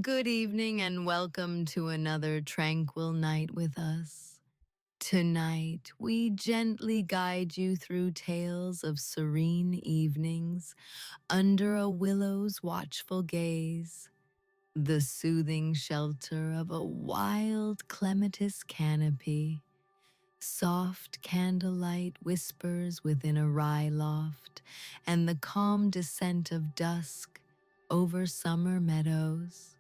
Good evening and welcome to another tranquil night with us. Tonight, we gently guide you through tales of serene evenings under a willow's watchful gaze, the soothing shelter of a wild clematis canopy, soft candlelight whispers within a rye loft, and the calm descent of dusk over summer meadows.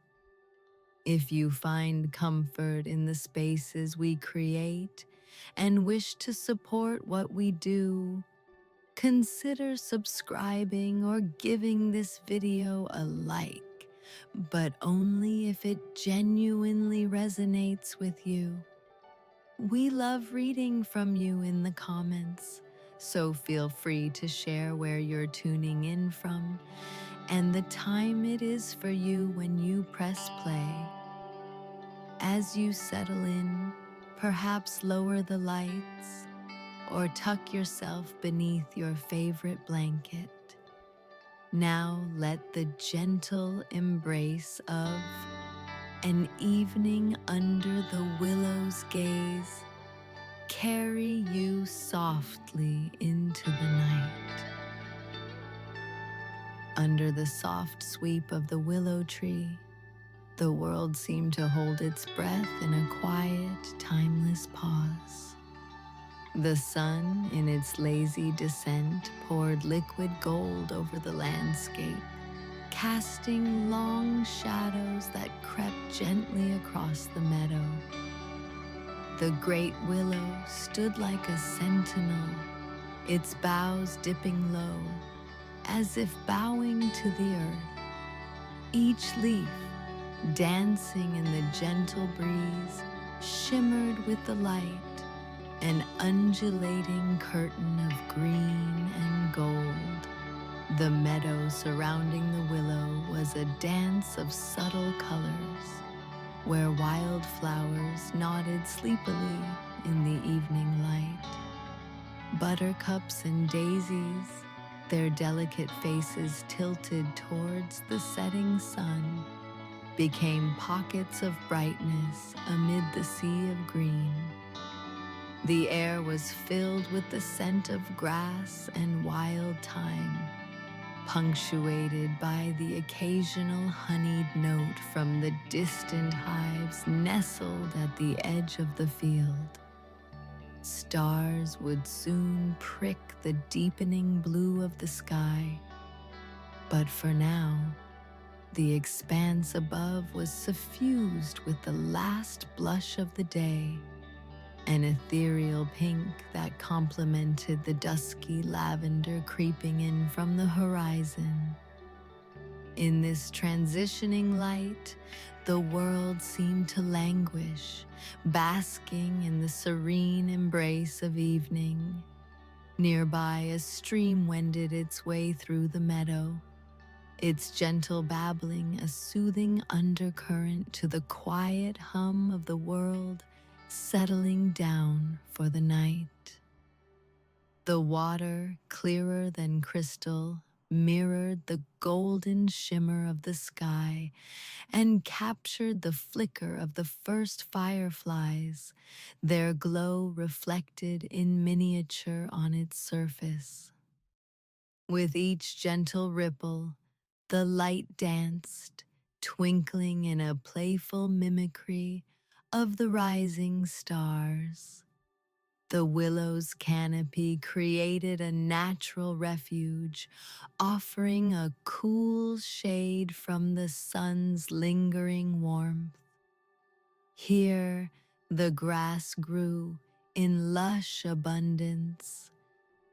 If you find comfort in the spaces we create and wish to support what we do, consider subscribing or giving this video a like, but only if it genuinely resonates with you. We love reading from you in the comments, so feel free to share where you're tuning in from and the time it is for you when you press play. As you settle in, perhaps lower the lights or tuck yourself beneath your favorite blanket. Now let the gentle embrace of an evening under the willow's gaze carry you softly into the night. Under the soft sweep of the willow tree, the world seemed to hold its breath in a quiet, timeless pause. The sun, in its lazy descent, poured liquid gold over the landscape, casting long shadows that crept gently across the meadow. The great willow stood like a sentinel, its boughs dipping low, as if bowing to the earth. Each leaf, dancing in the gentle breeze, shimmered with the light, an undulating curtain of green and gold. The meadow surrounding the willow was a dance of subtle colors, where wildflowers nodded sleepily in the evening light. Buttercups and daisies, their delicate faces tilted towards the setting sun, became pockets of brightness amid the sea of green. The air was filled with the scent of grass and wild thyme, punctuated by the occasional honeyed note from the distant hives nestled at the edge of the field. Stars would soon prick the deepening blue of the sky, but for now, the expanse above was suffused with the last blush of the day, an ethereal pink that complemented the dusky lavender creeping in from the horizon. In this transitioning light, the world seemed to languish, basking in the serene embrace of evening. Nearby, a stream wended its way through the meadow, its gentle babbling a soothing undercurrent to the quiet hum of the world settling down for the night. The water, clearer than crystal, mirrored the golden shimmer of the sky and captured the flicker of the first fireflies, their glow reflected in miniature on its surface. With each gentle ripple, the light danced, twinkling in a playful mimicry of the rising stars. The willow's canopy created a natural refuge, offering a cool shade from the sun's lingering warmth. Here, the grass grew in lush abundance,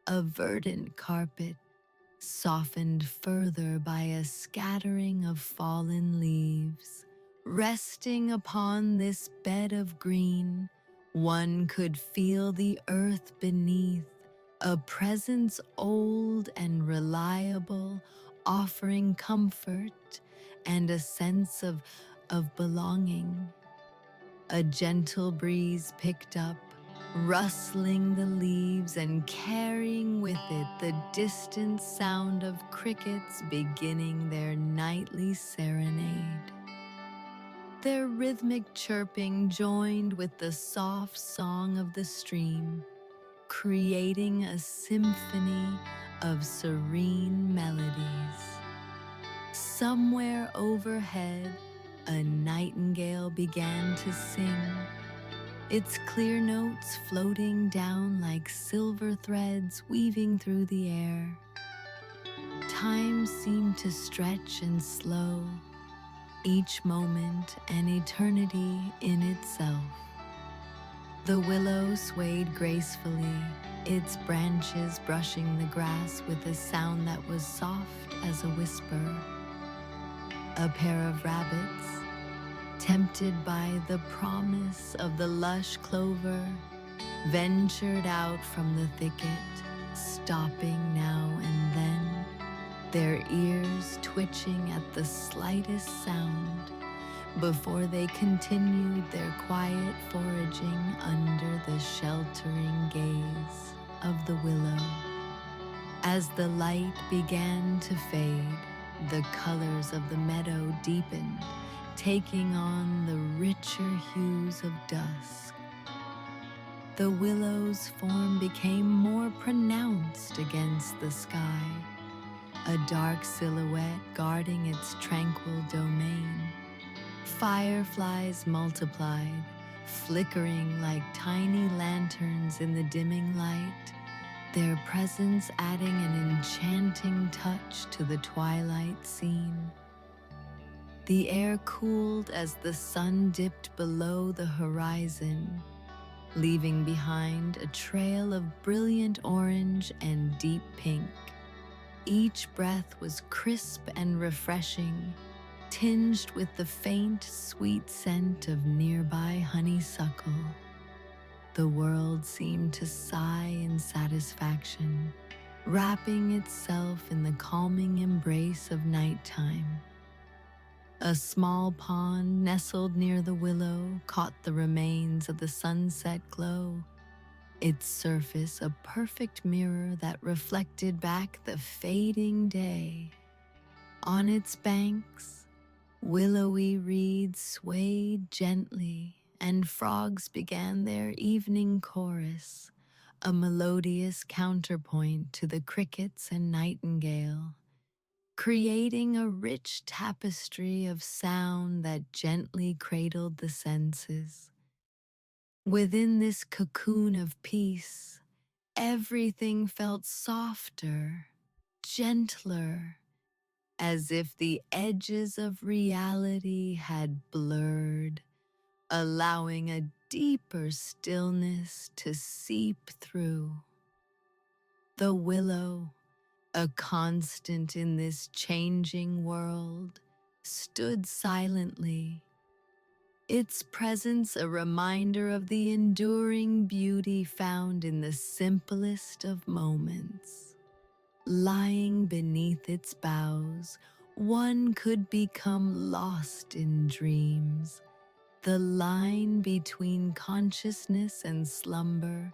a verdant carpet softened further by a scattering of fallen leaves. Resting upon this bed of green, one could feel the earth beneath, a presence old and reliable, offering comfort and a sense of belonging. A gentle breeze picked up, rustling the leaves and carrying with it the distant sound of crickets beginning their nightly serenade. Their rhythmic chirping joined with the soft song of the stream, creating a symphony of serene melodies. Somewhere overhead, a nightingale began to sing, its clear notes floating down like silver threads weaving through the air. Time seemed to stretch and slow, each moment an eternity in itself. The willow swayed gracefully, its branches brushing the grass with a sound that was soft as a whisper. A pair of rabbits, tempted by the promise of the lush clover, ventured out from the thicket, stopping now and then, their ears twitching at the slightest sound, before they continued their quiet foraging under the sheltering gaze of the willow. As the light began to fade, the colors of the meadow deepened, taking on the richer hues of dusk. The willow's form became more pronounced against the sky, a dark silhouette guarding its tranquil domain. Fireflies multiplied, flickering like tiny lanterns in the dimming light, their presence adding an enchanting touch to the twilight scene. The air cooled as the sun dipped below the horizon, leaving behind a trail of brilliant orange and deep pink. Each breath was crisp and refreshing, tinged with the faint, sweet scent of nearby honeysuckle. The world seemed to sigh in satisfaction, wrapping itself in the calming embrace of nighttime. A small pond nestled near the willow caught the remains of the sunset glow, its surface a perfect mirror that reflected back the fading day. On its banks, willowy reeds swayed gently, and frogs began their evening chorus, a melodious counterpoint to the crickets and nightingale, creating a rich tapestry of sound that gently cradled the senses. Within this cocoon of peace, everything felt softer, gentler, as if the edges of reality had blurred, allowing a deeper stillness to seep through. The willow, a constant in this changing world, stood silently, its presence a reminder of the enduring beauty found in the simplest of moments. Lying beneath its boughs, one could become lost in dreams, the line between consciousness and slumber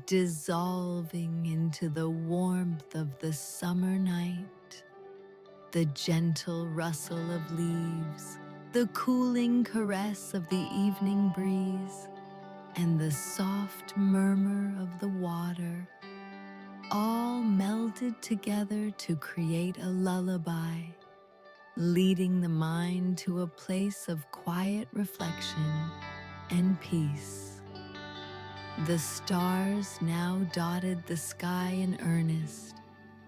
dissolving into the warmth of the summer night. The gentle rustle of leaves, the cooling caress of the evening breeze, and the soft murmur of the water all melded together to create a lullaby, leading the mind to a place of quiet reflection and peace. The stars now dotted the sky in earnest,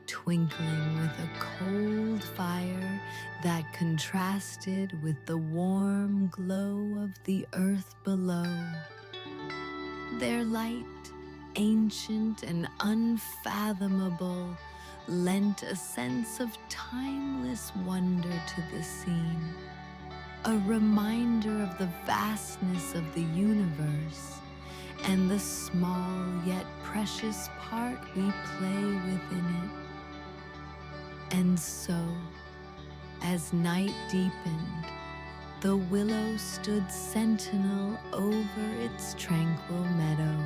twinkling with a cold fire that contrasted with the warm glow of the earth below. Their light, ancient and unfathomable, lent a sense of timeless wonder to the scene, a reminder of the vastness of the universe and the small yet precious part we play within it. And so, as night deepened, the willow stood sentinel over its tranquil meadow,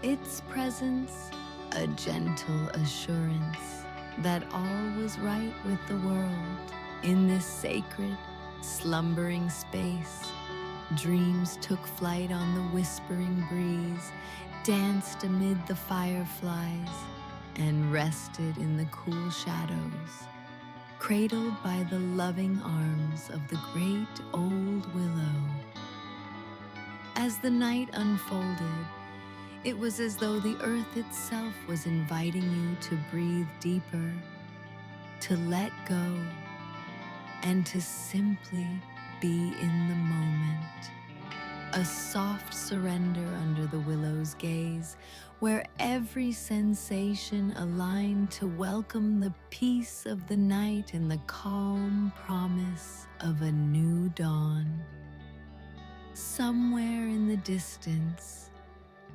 its presence a gentle assurance that all was right with the world in this sacred, slumbering space, dreams took flight on the whispering breeze, danced amid the fireflies, and rested in the cool shadows, cradled by the loving arms of the great old willow. As the night unfolded, it was as though the earth itself was inviting you to breathe deeper, to let go, and to simply be in the moment. A soft surrender under the willow's gaze, where every sensation aligned to welcome the peace of the night and the calm promise of a new dawn. Somewhere in the distance,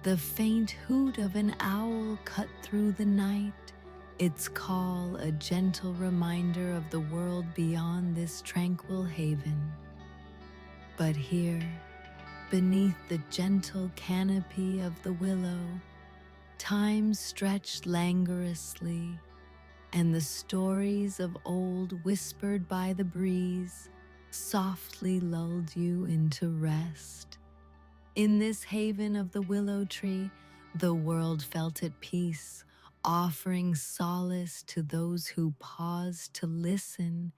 the faint hoot of an owl cut through the night, its call a gentle reminder of the world beyond this tranquil haven. But here, beneath the gentle canopy of the willow, time stretched languorously, and the stories of old whispered by the breeze softly lulled you into rest. In this haven of the willow tree, the world felt at peace, offering solace to those who paused to listen,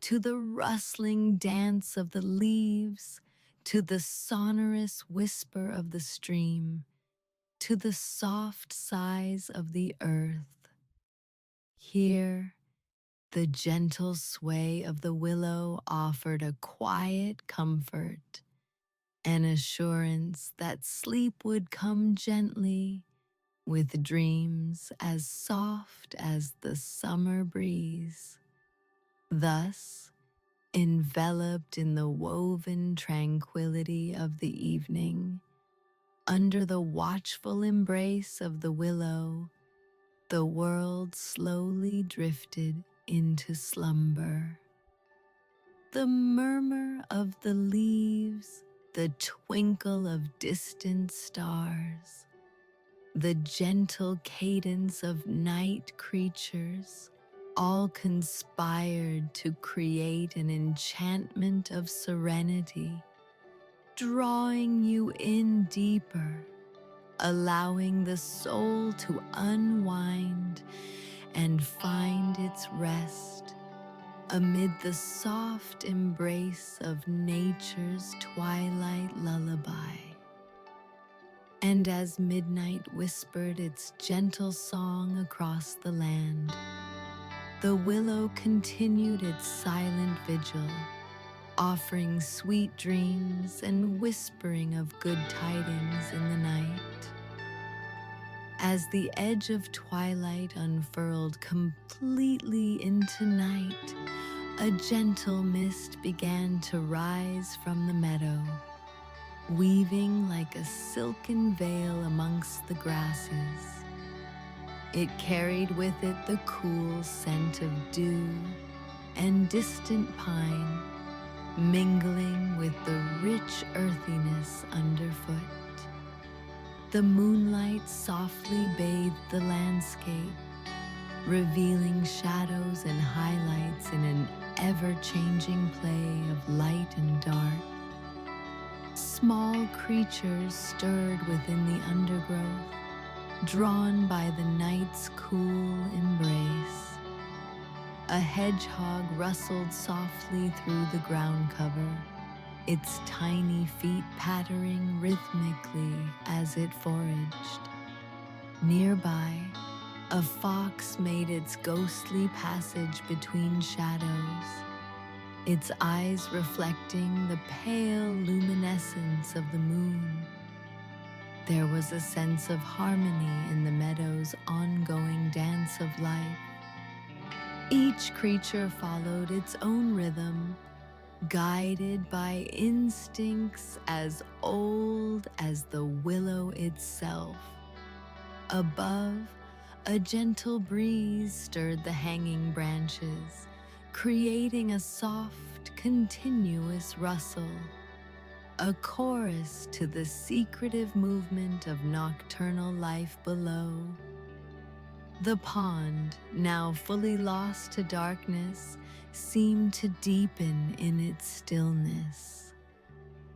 to the rustling dance of the leaves, to the sonorous whisper of the stream, to the soft sighs of the earth. Here, the gentle sway of the willow offered a quiet comfort, an assurance that sleep would come gently, with dreams as soft as the summer breeze. Thus, enveloped in the woven tranquility of the evening, under the watchful embrace of the willow, the world slowly drifted into slumber. The murmur of the leaves, the twinkle of distant stars, the gentle cadence of night creatures, all conspired to create an enchantment of serenity, drawing you in deeper, allowing the soul to unwind and find its rest amid the soft embrace of nature's twilight lullaby. And as midnight whispered its gentle song across the land, the willow continued its silent vigil, offering sweet dreams and whispering of good tidings in the night. As the edge of twilight unfurled completely into night, a gentle mist began to rise from the meadow, weaving like a silken veil amongst the grasses. It carried with it the cool scent of dew and distant pine, mingling with the rich earthiness underfoot. The moonlight softly bathed the landscape, revealing shadows and highlights in an ever-changing play of light and dark. Small creatures stirred within the undergrowth, drawn by the night's cool embrace. A hedgehog rustled softly through the ground cover, its tiny feet pattering rhythmically as it foraged. Nearby, a fox made its ghostly passage between shadows, its eyes reflecting the pale luminescence of the moon. There was a sense of harmony in the meadow's ongoing dance of life. Each creature followed its own rhythm, guided by instincts as old as the willow itself. Above, a gentle breeze stirred the hanging branches, creating a soft, continuous rustle, a chorus to the secretive movement of nocturnal life below. The pond, now fully lost to darkness, seemed to deepen in its stillness.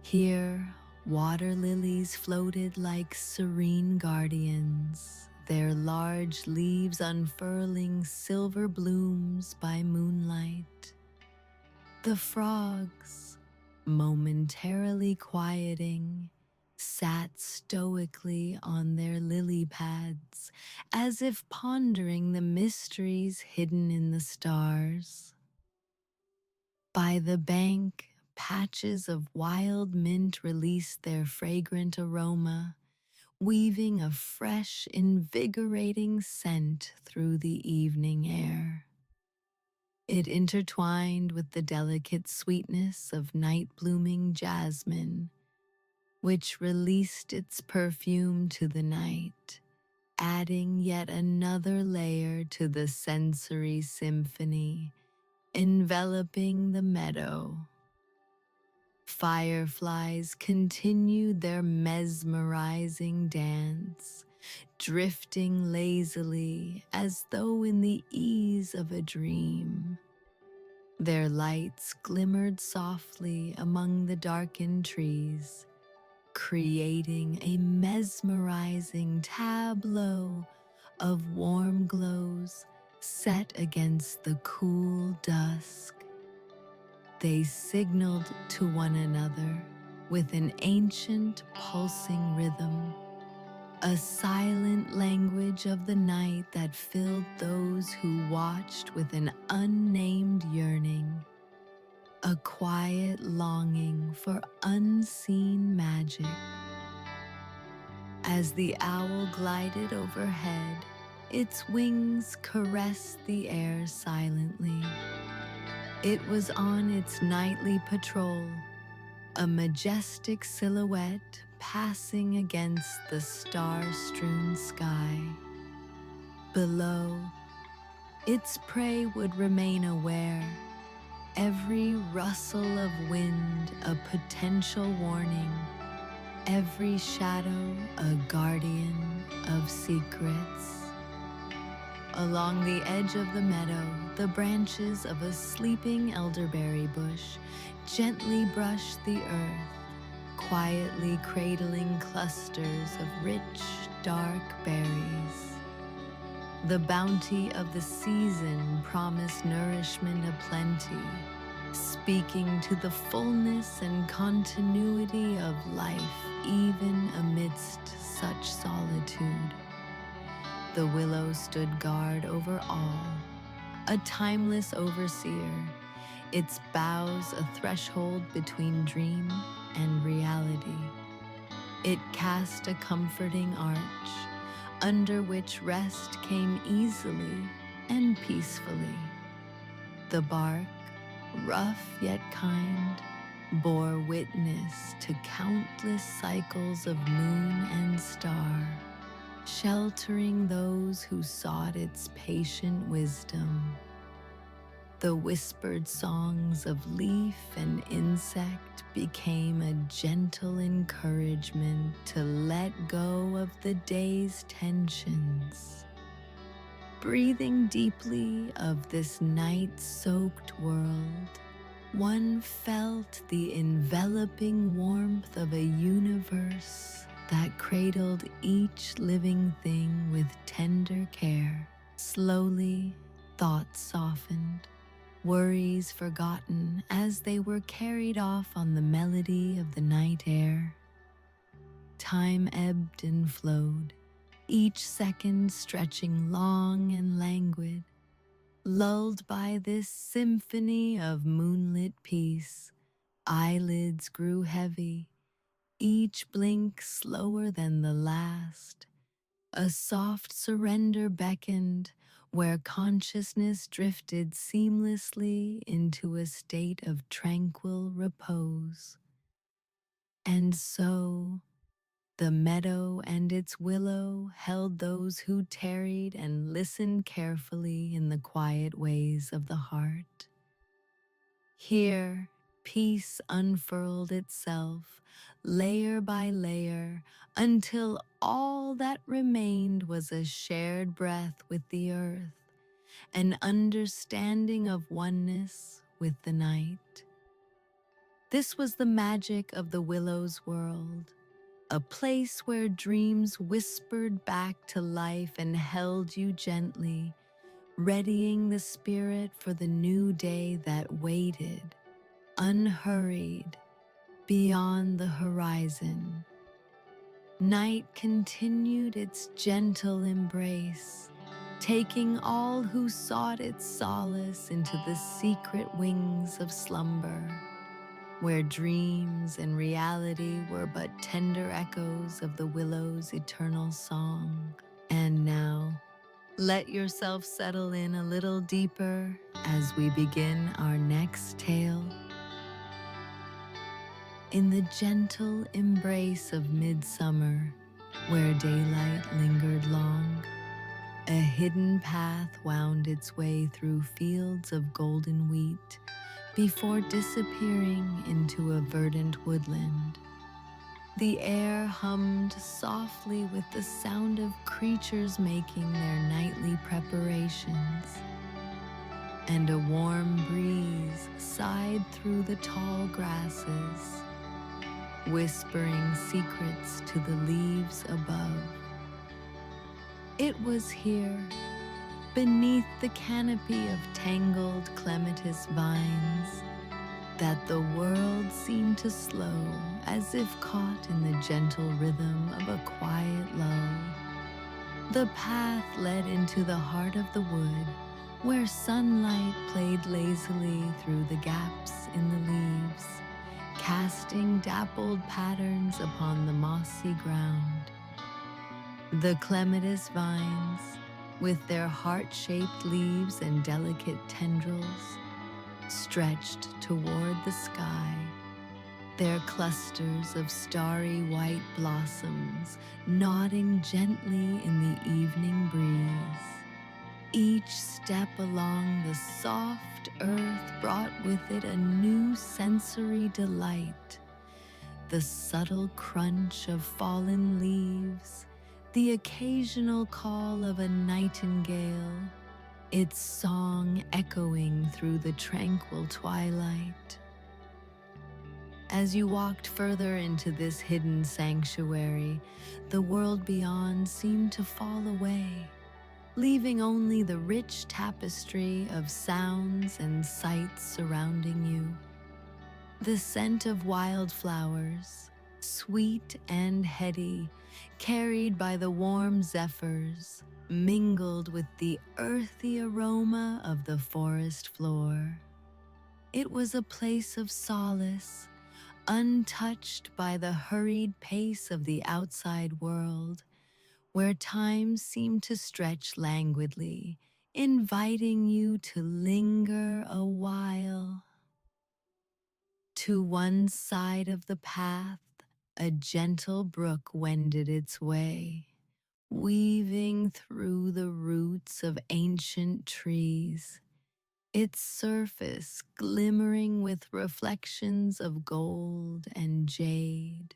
Here, water lilies floated like serene guardians, their large leaves unfurling silver blooms by moonlight. The frogs, momentarily quieting, sat stoically on their lily pads, as if pondering the mysteries hidden in the stars. By the bank, patches of wild mint released their fragrant aroma, weaving a fresh, invigorating scent through the evening air. It intertwined with the delicate sweetness of night-blooming jasmine, which released its perfume to the night, adding yet another layer to the sensory symphony enveloping the meadow. Fireflies continued their mesmerizing dance, drifting lazily as though in the ease of a dream. Their lights glimmered softly among the darkened trees, creating a mesmerizing tableau of warm glows set against the cool dusk. They signaled to one another with an ancient pulsing rhythm, a silent language of the night that filled those who watched with an unnamed yearning, a quiet longing for unseen magic. As the owl glided overhead, its wings caressed the air silently. It was on its nightly patrol, a majestic silhouette passing against the star-strewn sky. Below, its prey would remain aware, every rustle of wind a potential warning, every shadow a guardian of secrets. Along the edge of the meadow, the branches of a sleeping elderberry bush gently brushed the earth, quietly cradling clusters of rich, dark berries. The bounty of the season promised nourishment aplenty, speaking to the fullness and continuity of life even amidst such solitude. The willow stood guard over all, a timeless overseer, its boughs a threshold between dream and reality. It cast a comforting arch, under which rest came easily and peacefully. The bark, rough yet kind, bore witness to countless cycles of moon and star, sheltering those who sought its patient wisdom. The whispered songs of leaf and insect became a gentle encouragement to let go of the day's tensions. Breathing deeply of this night-soaked world, one felt the enveloping warmth of a universe that cradled each living thing with tender care. Slowly, thoughts softened, worries forgotten as they were carried off on the melody of the night air. Time ebbed and flowed, each second stretching long and languid. Lulled by this symphony of moonlit peace, eyelids grew heavy, each blink slower than the last. A soft surrender beckoned, where consciousness drifted seamlessly into a state of tranquil repose. And so, the meadow and its willow held those who tarried and listened carefully in the quiet ways of the heart. Here, Peace unfurled itself, layer by layer, until all that remained was a shared breath with the earth, an understanding of oneness with the night. This was the magic of the Willow's world, a place where dreams whispered back to life and held you gently, readying the spirit for the new day that waited, unhurried, beyond the horizon. Night continued its gentle embrace, taking all who sought its solace into the secret wings of slumber, where dreams and reality were but tender echoes of the willow's eternal song. And now, let yourself settle in a little deeper as we begin our next tale. In the gentle embrace of midsummer, where daylight lingered long, a hidden path wound its way through fields of golden wheat before disappearing into a verdant woodland. The air hummed softly with the sound of creatures making their nightly preparations, and a warm breeze sighed through the tall grasses, whispering secrets to the leaves above. It was here, beneath the canopy of tangled clematis vines, that the world seemed to slow, as if caught in the gentle rhythm of a quiet lull. The path led into the heart of the wood, where sunlight played lazily through the gaps in the leaves, casting dappled patterns upon the mossy ground. The clematis vines, with their heart-shaped leaves and delicate tendrils, stretched toward the sky, their clusters of starry white blossoms nodding gently in the evening breeze. Each step along the soft earth brought with it a new sensory delight, the subtle crunch of fallen leaves, the occasional call of a nightingale, its song echoing through the tranquil twilight. As you walked further into this hidden sanctuary, the world beyond seemed to fall away, leaving only the rich tapestry of sounds and sights surrounding you. The scent of wildflowers, sweet and heady, carried by the warm zephyrs, mingled with the earthy aroma of the forest floor. It was a place of solace, untouched by the hurried pace of the outside world, where time seemed to stretch languidly, inviting you to linger a while. To one side of the path, a gentle brook wended its way, weaving through the roots of ancient trees, its surface glimmering with reflections of gold and jade.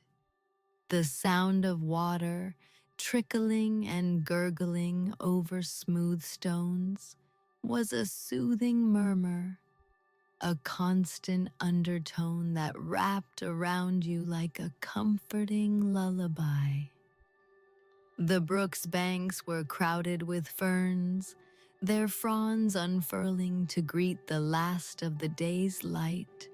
The sound of water trickling and gurgling over smooth stones was a soothing murmur, a constant undertone that wrapped around you like a comforting lullaby. The brook's banks were crowded with ferns, their fronds unfurling to greet the last of the day's light,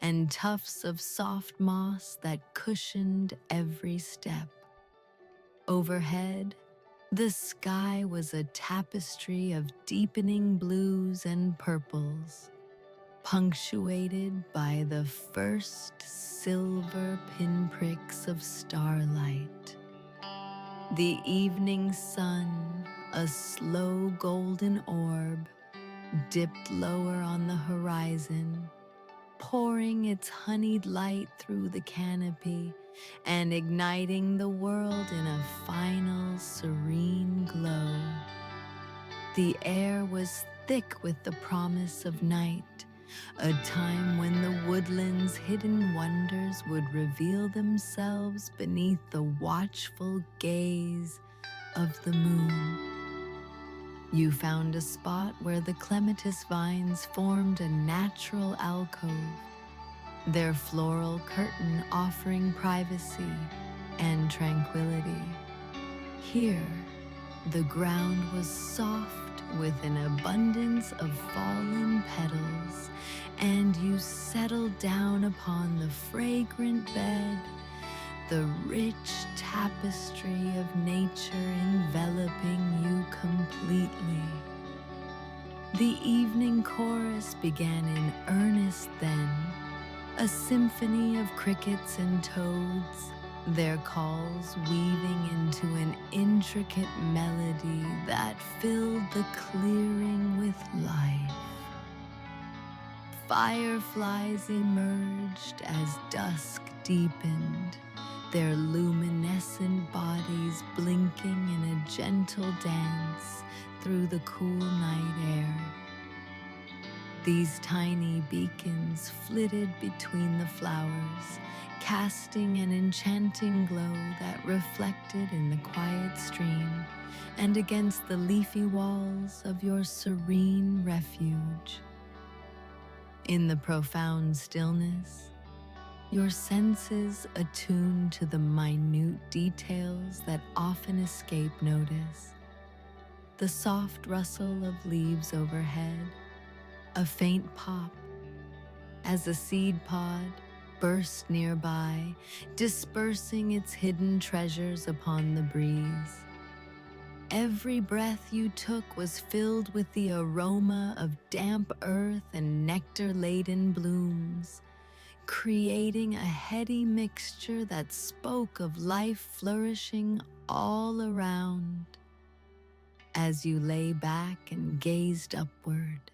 and tufts of soft moss that cushioned every step. Overhead, the sky was a tapestry of deepening blues and purples, punctuated by the first silver pinpricks of starlight. The evening sun, a slow golden orb, dipped lower on the horizon, pouring its honeyed light through the canopy and igniting the world in a final serene glow. The air was thick with the promise of night, a time when the woodland's hidden wonders would reveal themselves beneath the watchful gaze of the moon. You found a spot where the clematis vines formed a natural alcove, their floral curtain offering privacy and tranquility. Here, the ground was soft with an abundance of fallen petals, and you settled down upon the fragrant bed, the rich tapestry of nature enveloping you completely. The evening chorus began in earnest then, a symphony of crickets and toads, their calls weaving into an intricate melody that filled the clearing with life. Fireflies emerged as dusk deepened, their luminescent bodies blinking in a gentle dance through the cool night air. These tiny beacons flitted between the flowers, casting an enchanting glow that reflected in the quiet stream and against the leafy walls of your serene refuge. In the profound stillness, your senses attuned to the minute details that often escape notice. The soft rustle of leaves overhead, a faint pop as a seed pod burst nearby, dispersing its hidden treasures upon the breeze. Every breath you took was filled with the aroma of damp earth and nectar-laden blooms, creating a heady mixture that spoke of life flourishing all around. As you lay back and gazed upward,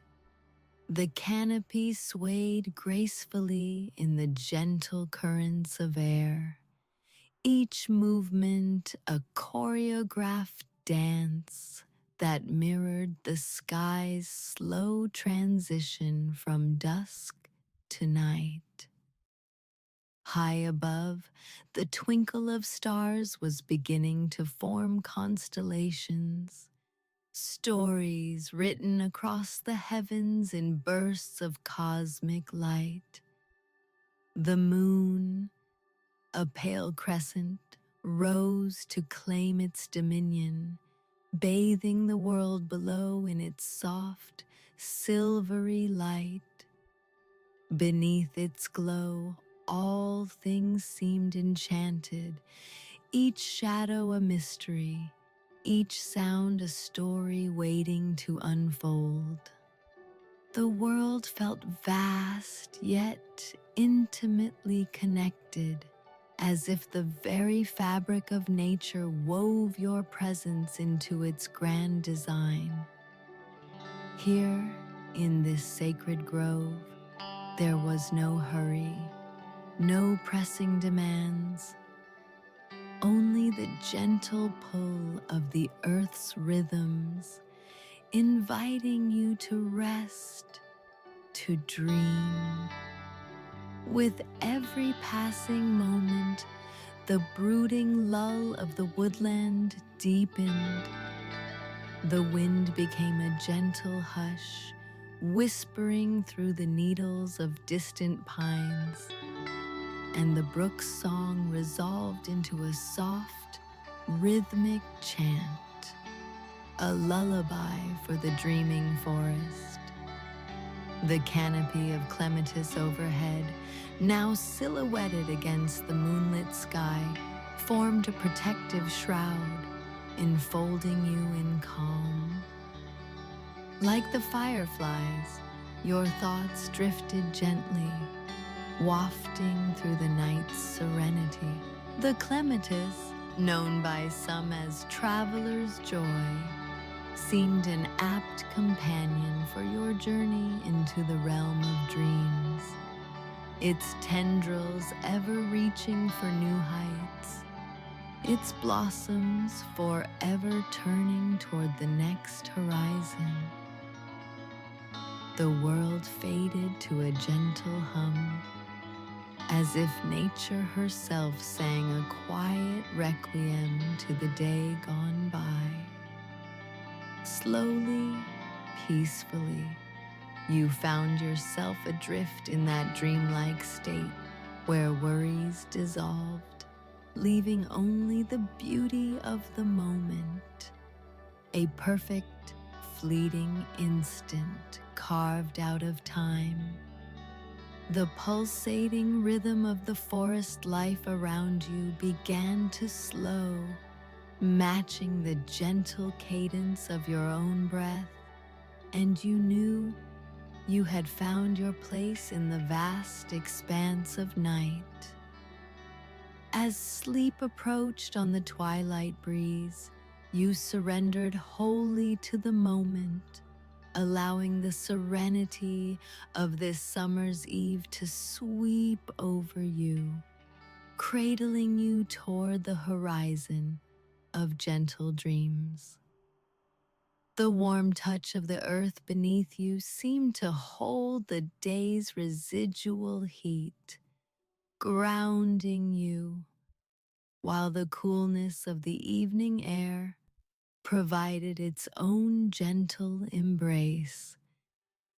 the canopy swayed gracefully in the gentle currents of air, each movement a choreographed dance that mirrored the sky's slow transition from dusk to night. High above, the twinkle of stars was beginning to form constellations, stories written across the heavens in bursts of cosmic light. The moon, a pale crescent, rose to claim its dominion, bathing the world below in its soft, silvery light. Beneath its glow, all things seemed enchanted, each shadow a mystery, each sound a story waiting to unfold. The world felt vast yet intimately connected, as if the very fabric of nature wove your presence into its grand design. Here, in this sacred grove, there was no hurry, no pressing demands, only the gentle pull of the earth's rhythms, inviting you to rest, to dream. With every passing moment, the brooding lull of the woodland deepened. The wind became a gentle hush, whispering through the needles of distant pines, and the brook's song resolved into a soft, rhythmic chant, a lullaby for the dreaming forest. The canopy of clematis overhead, now silhouetted against the moonlit sky, formed a protective shroud, enfolding you in calm. Like the fireflies, your thoughts drifted gently, wafting through the night's serenity. The clematis, known by some as traveler's joy, seemed an apt companion for your journey into the realm of dreams, its tendrils ever reaching for new heights, its blossoms forever turning toward the next horizon. the world faded to a gentle hum, as if nature herself sang a quiet requiem to the day gone by. Slowly, peacefully, you found yourself adrift in that dreamlike state where worries dissolved, leaving only the beauty of the moment, a perfect, fleeting instant carved out of time. The pulsating rhythm of the forest life around you began to slow, matching the gentle cadence of your own breath, and you knew you had found your place in the vast expanse of night. As sleep approached on the twilight breeze, you surrendered wholly to the moment, allowing the serenity of this summer's eve to sweep over you, cradling you toward the horizon of gentle dreams. The warm touch of the earth beneath you seemed to hold the day's residual heat, grounding you, while the coolness of the evening air provided its own gentle embrace,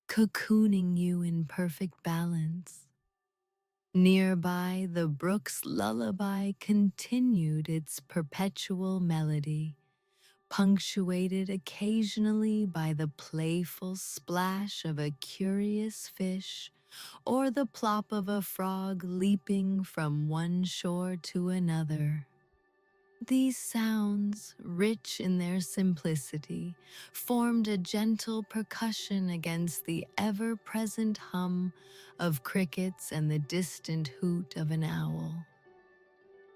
cocooning you in perfect balance. Nearby, the brook's lullaby continued its perpetual melody, punctuated occasionally by the playful splash of a curious fish or the plop of a frog leaping from one shore to another. These sounds, rich in their simplicity, formed a gentle percussion against the ever-present hum of crickets and the distant hoot of an owl.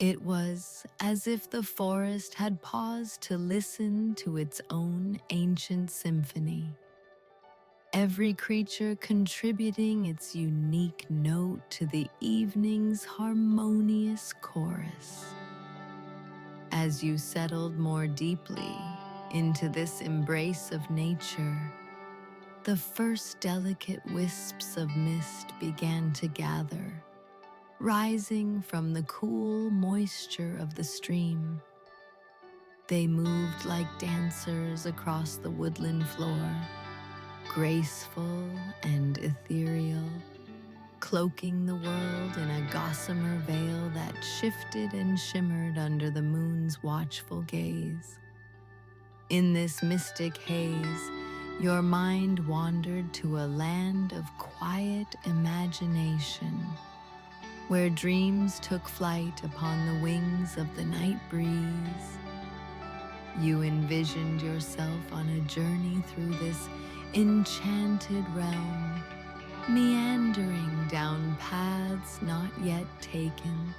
It was as if the forest had paused to listen to its own ancient symphony, every creature contributing its unique note to the evening's harmonious chorus. As you settled more deeply into this embrace of nature, the first delicate wisps of mist began to gather, rising from the cool moisture of the stream. They moved like dancers across the woodland floor, graceful and ethereal, cloaking the world in a gossamer veil that shifted and shimmered under the moon's watchful gaze. In this mystic haze, your mind wandered to a land of quiet imagination, where dreams took flight upon the wings of the night breeze. You envisioned yourself on a journey through this enchanted realm, meandering down paths not yet taken,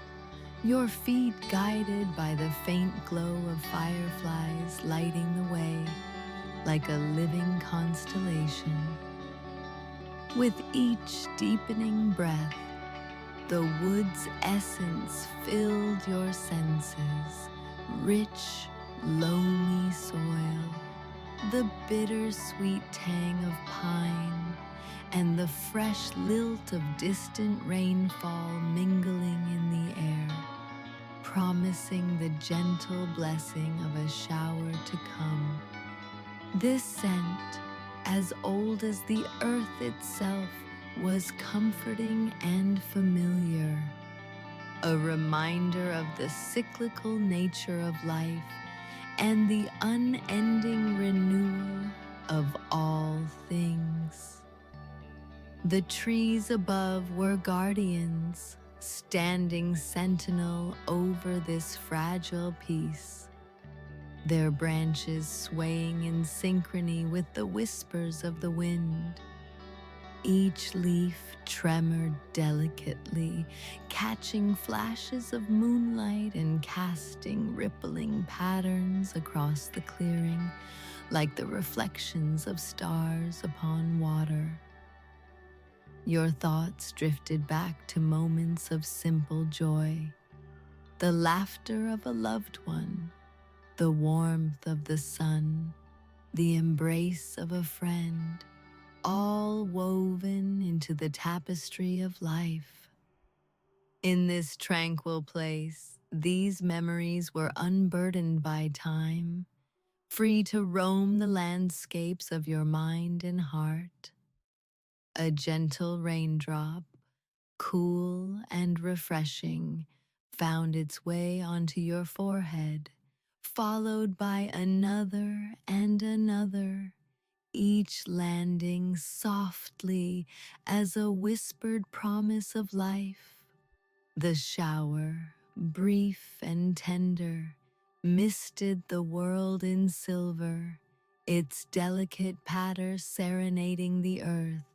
your feet guided by the faint glow of fireflies lighting the way like a living constellation. With each deepening breath, the wood's essence filled your senses, rich, loamy soil, the bittersweet tang of pine, and the fresh lilt of distant rainfall mingling in the air, promising the gentle blessing of a shower to come. This scent, as old as the earth itself, was comforting and familiar, a reminder of the cyclical nature of life and the unending renewal of all things. The trees above were guardians, standing sentinel over this fragile piece, their branches swaying in synchrony with the whispers of the wind. Each leaf tremored delicately, catching flashes of moonlight and casting rippling patterns across the clearing, like the reflections of stars upon water. Your thoughts drifted back to moments of simple joy, the laughter of a loved one, the warmth of the sun, the embrace of a friend, all woven into the tapestry of life. In this tranquil place, these memories were unburdened by time, free to roam the landscapes of your mind and heart. A gentle raindrop, cool and refreshing, found its way onto your forehead, followed by another and another, each landing softly as a whispered promise of life. The shower, brief and tender, misted the world in silver, its delicate patter serenading the earth,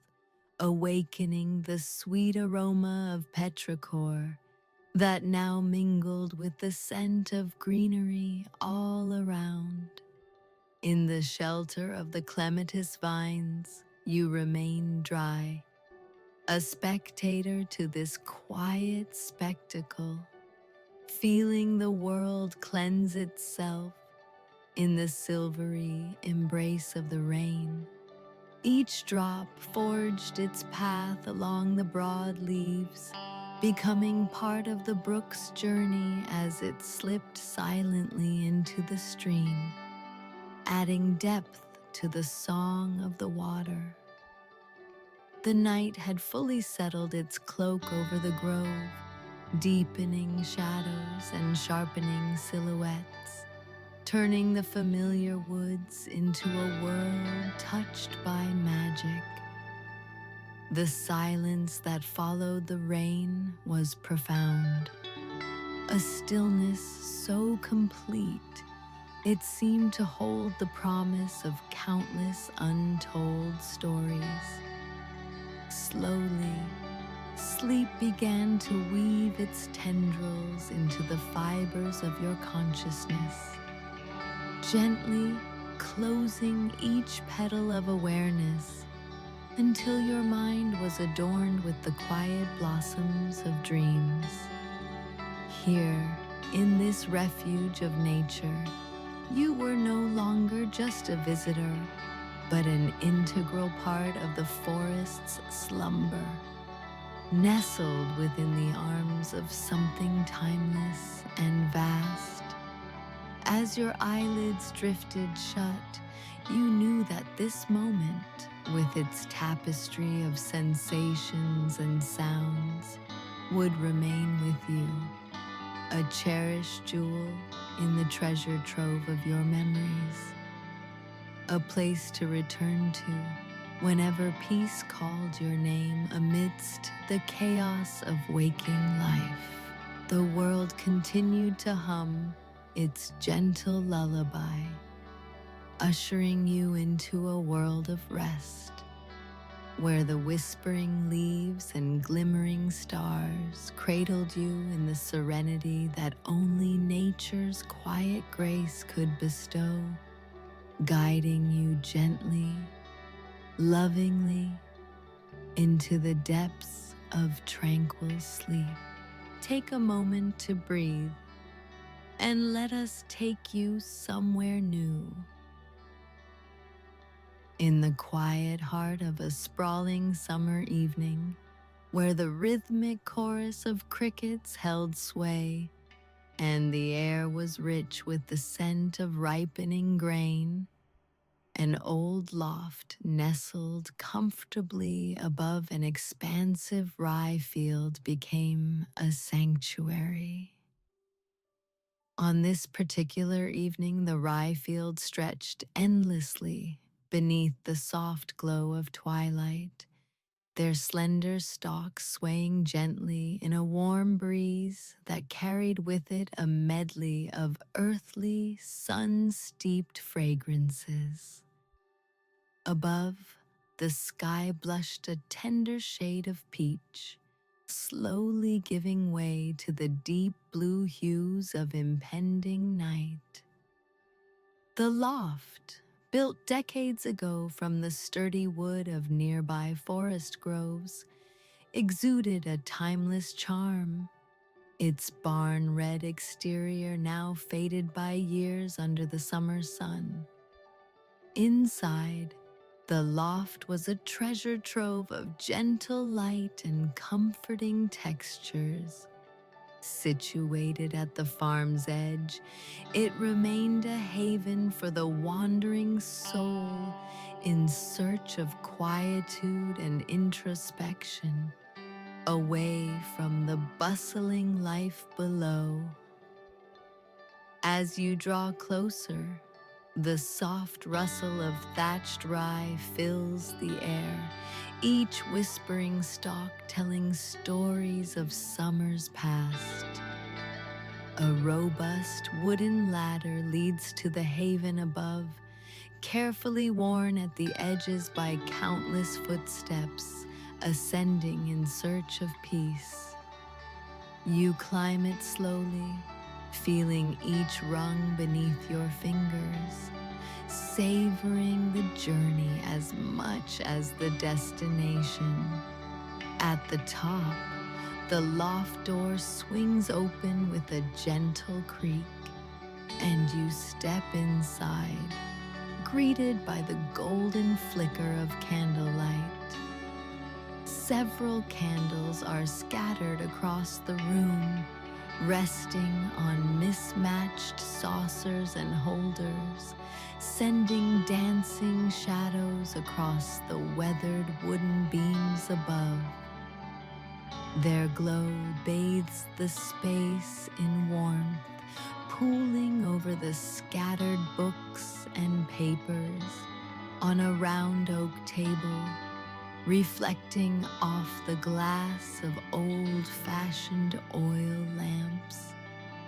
awakening the sweet aroma of petrichor that now mingled with the scent of greenery all around. In the shelter of the clematis vines, you remain dry, a spectator to this quiet spectacle, feeling the world cleanse itself in the silvery embrace of the rain. Each drop forged its path along the broad leaves, becoming part of the brook's journey as it slipped silently into the stream, adding depth to the song of the water. The night had fully settled its cloak over the grove, deepening shadows and sharpening silhouettes, turning the familiar woods into a world touched by magic. The silence that followed the rain was profound, a stillness so complete it seemed to hold the promise of countless untold stories. Slowly, sleep began to weave its tendrils into the fibers of your consciousness, gently closing each petal of awareness until your mind was adorned with the quiet blossoms of dreams. Here, in this refuge of nature, you were no longer just a visitor, but an integral part of the forest's slumber, nestled within the arms of something timeless and vast. As your eyelids drifted shut, you knew that this moment, with its tapestry of sensations and sounds, would remain with you, a cherished jewel in the treasure trove of your memories, a place to return to whenever peace called your name amidst the chaos of waking life. The world continued to hum its gentle lullaby, ushering you into a world of rest, where the whispering leaves and glimmering stars cradled you in the serenity that only nature's quiet grace could bestow, guiding you gently, lovingly, into the depths of tranquil sleep. Take a moment to breathe, and let us take you somewhere new. In the quiet heart of a sprawling summer evening, where the rhythmic chorus of crickets held sway, and the air was rich with the scent of ripening grain, an old loft nestled comfortably above an expansive rye field became a sanctuary. On this particular evening, the rye field stretched endlessly beneath the soft glow of twilight, their slender stalks swaying gently in a warm breeze that carried with it a medley of earthly, sun-steeped fragrances. Above, the sky blushed a tender shade of peach, slowly giving way to the deep blue hues of impending night. The loft, built decades ago from the sturdy wood of nearby forest groves, exuded a timeless charm, its barn-red exterior now faded by years under the summer sun. Inside, The loft was a treasure trove of gentle light and comforting textures. Situated at the farm's edge, it remained a haven for the wandering soul in search of quietude and introspection, away from the bustling life below. As you draw closer, the soft rustle of thatched rye fills the air, each whispering stalk telling stories of summers past. A robust wooden ladder leads to the haven above, carefully worn at the edges by countless footsteps, ascending in search of peace. You climb it slowly, feeling each rung beneath your fingers, savoring the journey as much as the destination. At the top, the loft door swings open with a gentle creak, and you step inside, greeted by the golden flicker of candlelight. Several candles are scattered across the room, resting on mismatched saucers and holders, sending dancing shadows across the weathered wooden beams above. Their glow bathes the space in warmth, pooling over the scattered books and papers on a round oak table, reflecting off the glass of old-fashioned oil lamps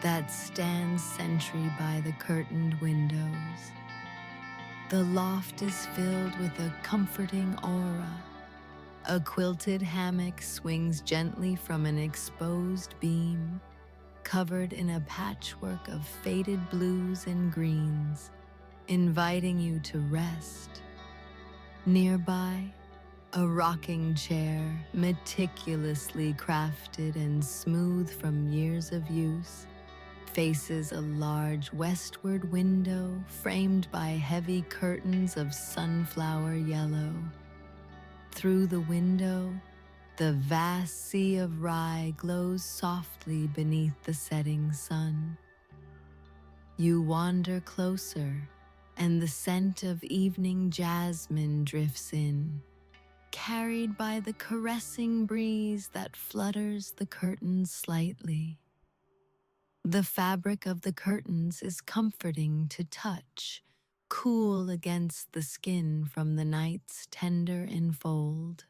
that stand sentry by the curtained windows. The loft is filled with a comforting aura. A quilted hammock swings gently from an exposed beam, covered in a patchwork of faded blues and greens, inviting you to rest. Nearby, a rocking chair, meticulously crafted and smooth from years of use, faces a large westward window framed by heavy curtains of sunflower yellow. Through the window, the vast sea of Rye glows softly beneath the setting sun. You wander closer, and the scent of evening jasmine drifts in, carried by the caressing breeze that flutters the curtains slightly. The fabric of the curtains is comforting to touch, cool against the skin from the night's tender enfold.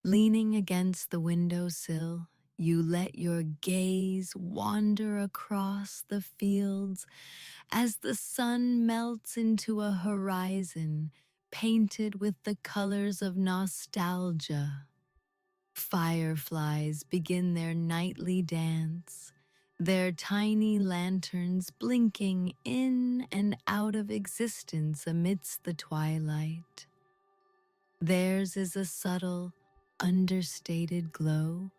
Leaning against the windowsill, you let your gaze wander across the fields as the sun melts into a horizon painted with the colors of nostalgia. Fireflies begin their nightly dance, their tiny lanterns blinking in and out of existence amidst the twilight. Theirs is a subtle, understated glow,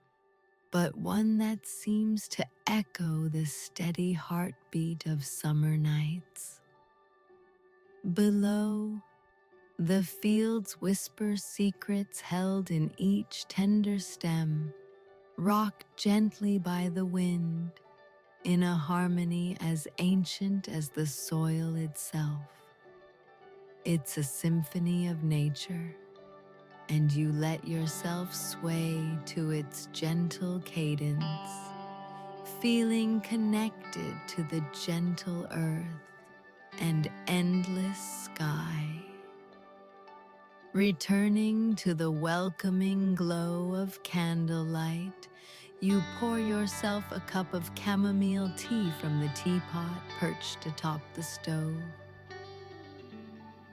but one that seems to echo the steady heartbeat of summer nights. Below, the fields whisper secrets held in each tender stem, rocked gently by the wind, in a harmony as ancient as the soil itself. It's a symphony of nature, and you let yourself sway to its gentle cadence, feeling connected to the gentle earth and endless sky. Returning to the welcoming glow of candlelight, you pour yourself a cup of chamomile tea from the teapot perched atop the stove.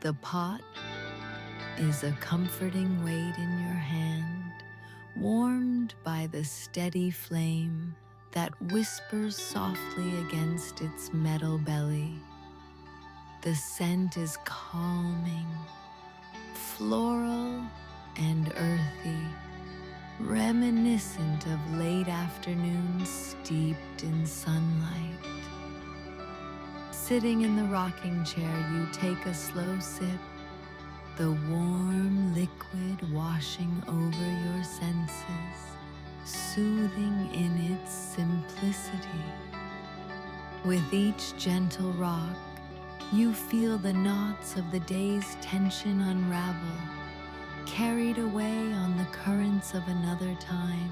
The pot is a comforting weight in your hand, warmed by the steady flame that whispers softly against its metal belly. The scent is calming, floral and earthy, reminiscent of late afternoons steeped in sunlight. Sitting in the rocking chair, you take a slow sip, the warm liquid washing over your senses, soothing in its simplicity. With each gentle rock, you feel the knots of the day's tension unravel, carried away on the currents of another time.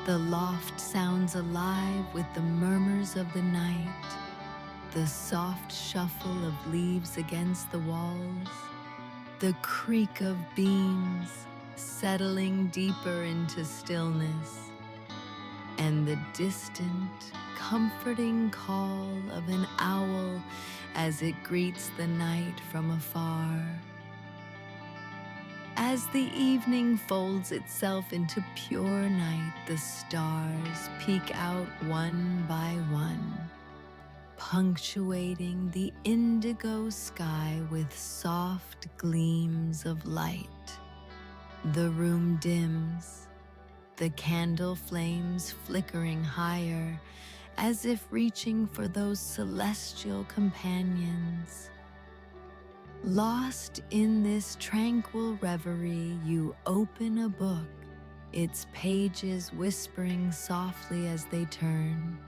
The loft sounds alive with the murmurs of the night, the soft shuffle of leaves against the walls, the creak of beams settling deeper into stillness, and the distant, comforting call of an owl as it greets the night from afar. As the evening folds itself into pure night, the stars peek out one by one, punctuating the indigo sky with soft gleams of light. The room dims, the candle flames flickering higher, as if reaching for those celestial companions. Lost in this tranquil reverie, you open a book, its pages whispering softly as they turn,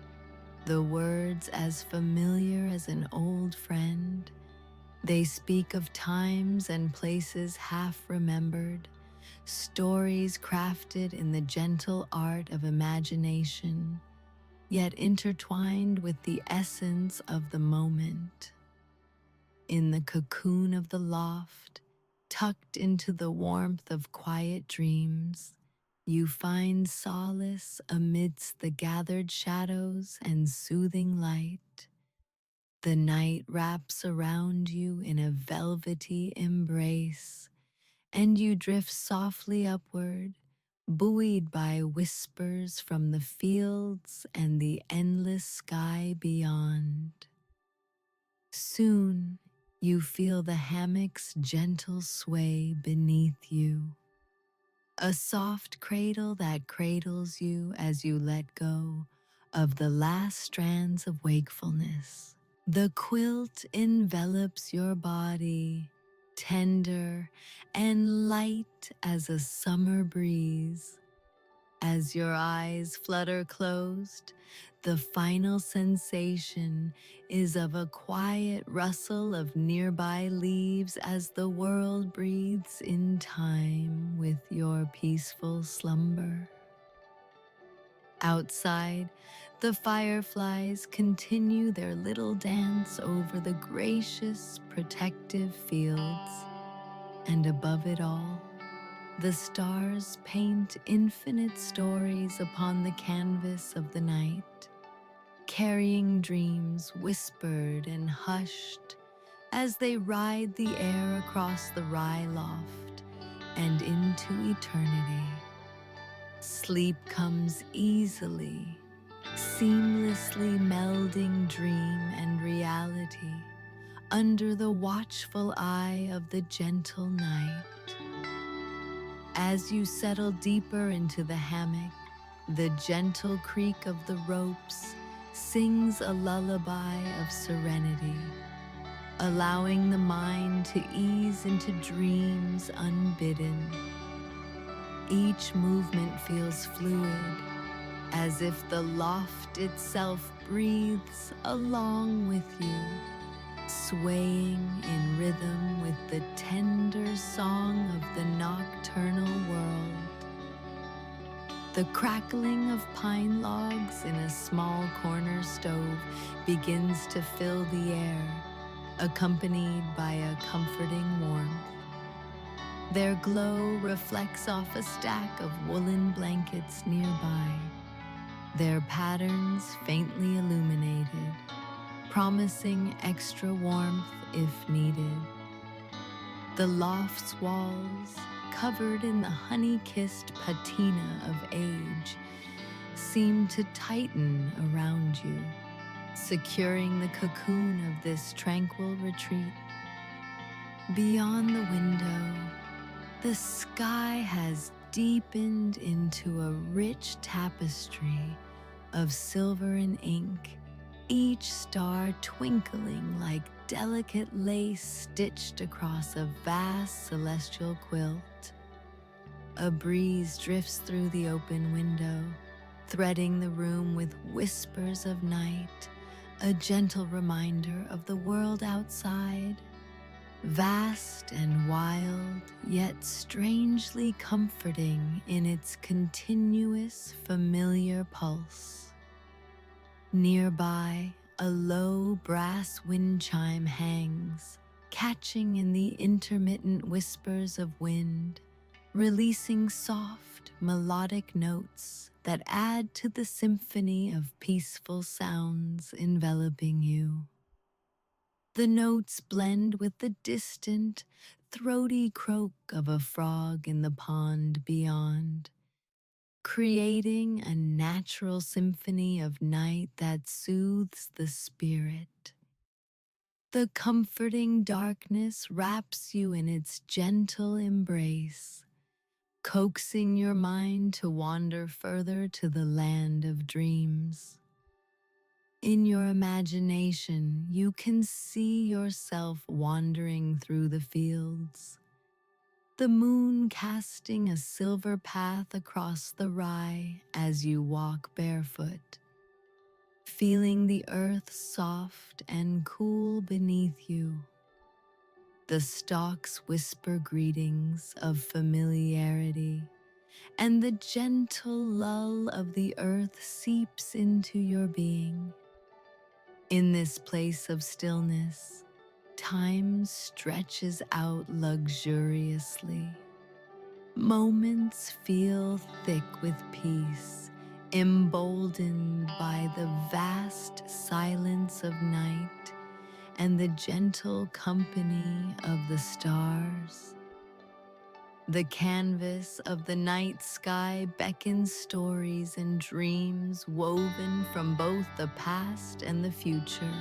the words as familiar as an old friend. They speak of times and places half remembered, stories crafted in the gentle art of imagination, yet intertwined with the essence of the moment. In the cocoon of the loft, tucked into the warmth of quiet dreams, you find solace amidst the gathered shadows and soothing light. The night wraps around you in a velvety embrace, and you drift softly upward, buoyed by whispers from the fields and the endless sky beyond. Soon, you feel the hammock's gentle sway beneath you, a soft cradle that cradles you as you let go of the last strands of wakefulness. The quilt envelops your body, tender and light as a summer breeze. As your eyes flutter closed, the final sensation is of a quiet rustle of nearby leaves as the world breathes in time with your peaceful slumber. Outside, the fireflies continue their little dance over the gracious, protective fields, and above it all, the stars paint infinite stories upon the canvas of the night, carrying dreams whispered and hushed as they ride the air across the Rye Loft and into eternity. Sleep comes easily, seamlessly melding dream and reality under the watchful eye of the gentle night. As you settle deeper into the hammock, the gentle creak of the ropes sings a lullaby of serenity, allowing the mind to ease into dreams unbidden. Each movement feels fluid, as if the loft itself breathes along with you, swaying in rhythm with the tender song of the nocturnal world. The crackling of pine logs in a small corner stove begins to fill the air, accompanied by a comforting warmth. Their glow reflects off a stack of woolen blankets nearby, their patterns faintly illuminated, promising extra warmth if needed. The loft's walls, covered in the honey-kissed patina of age, seem to tighten around you, securing the cocoon of this tranquil retreat. Beyond the window, the sky has deepened into a rich tapestry of silver and ink, each star twinkling like delicate lace stitched across a vast celestial quilt. A breeze drifts through the open window, threading the room with whispers of night, a gentle reminder of the world outside, vast and wild, yet strangely comforting in its continuous, familiar pulse. Nearby, a low brass wind chime hangs, catching in the intermittent whispers of wind, releasing soft, melodic notes that add to the symphony of peaceful sounds enveloping you. The notes blend with the distant, throaty croak of a frog in the pond beyond, creating a natural symphony of night that soothes the spirit. The comforting darkness wraps you in its gentle embrace, coaxing your mind to wander further to the land of dreams. In your imagination, you can see yourself wandering through the fields, the moon casting a silver path across the rye as you walk barefoot, feeling the earth soft and cool beneath you. The stalks whisper greetings of familiarity, and the gentle lull of the earth seeps into your being. In this place of stillness, time stretches out luxuriously. Moments feel thick with peace, emboldened by the vast silence of night and the gentle company of the stars. The canvas of the night sky beckons stories and dreams woven from both the past and the future,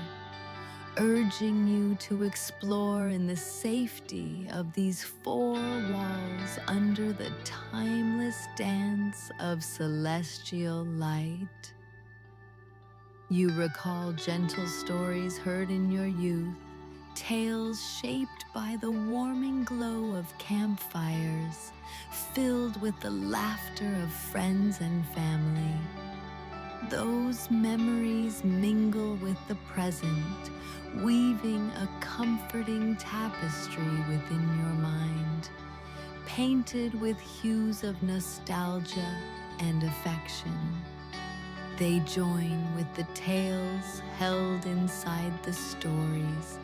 urging you to explore in the safety of these four walls under the timeless dance of celestial light. You recall gentle stories heard in your youth, tales shaped by the warming glow of campfires, filled with the laughter of friends and family. Those memories mingle with the present, weaving a comforting tapestry within your mind, painted with hues of nostalgia and affection. They join with the tales held inside the stories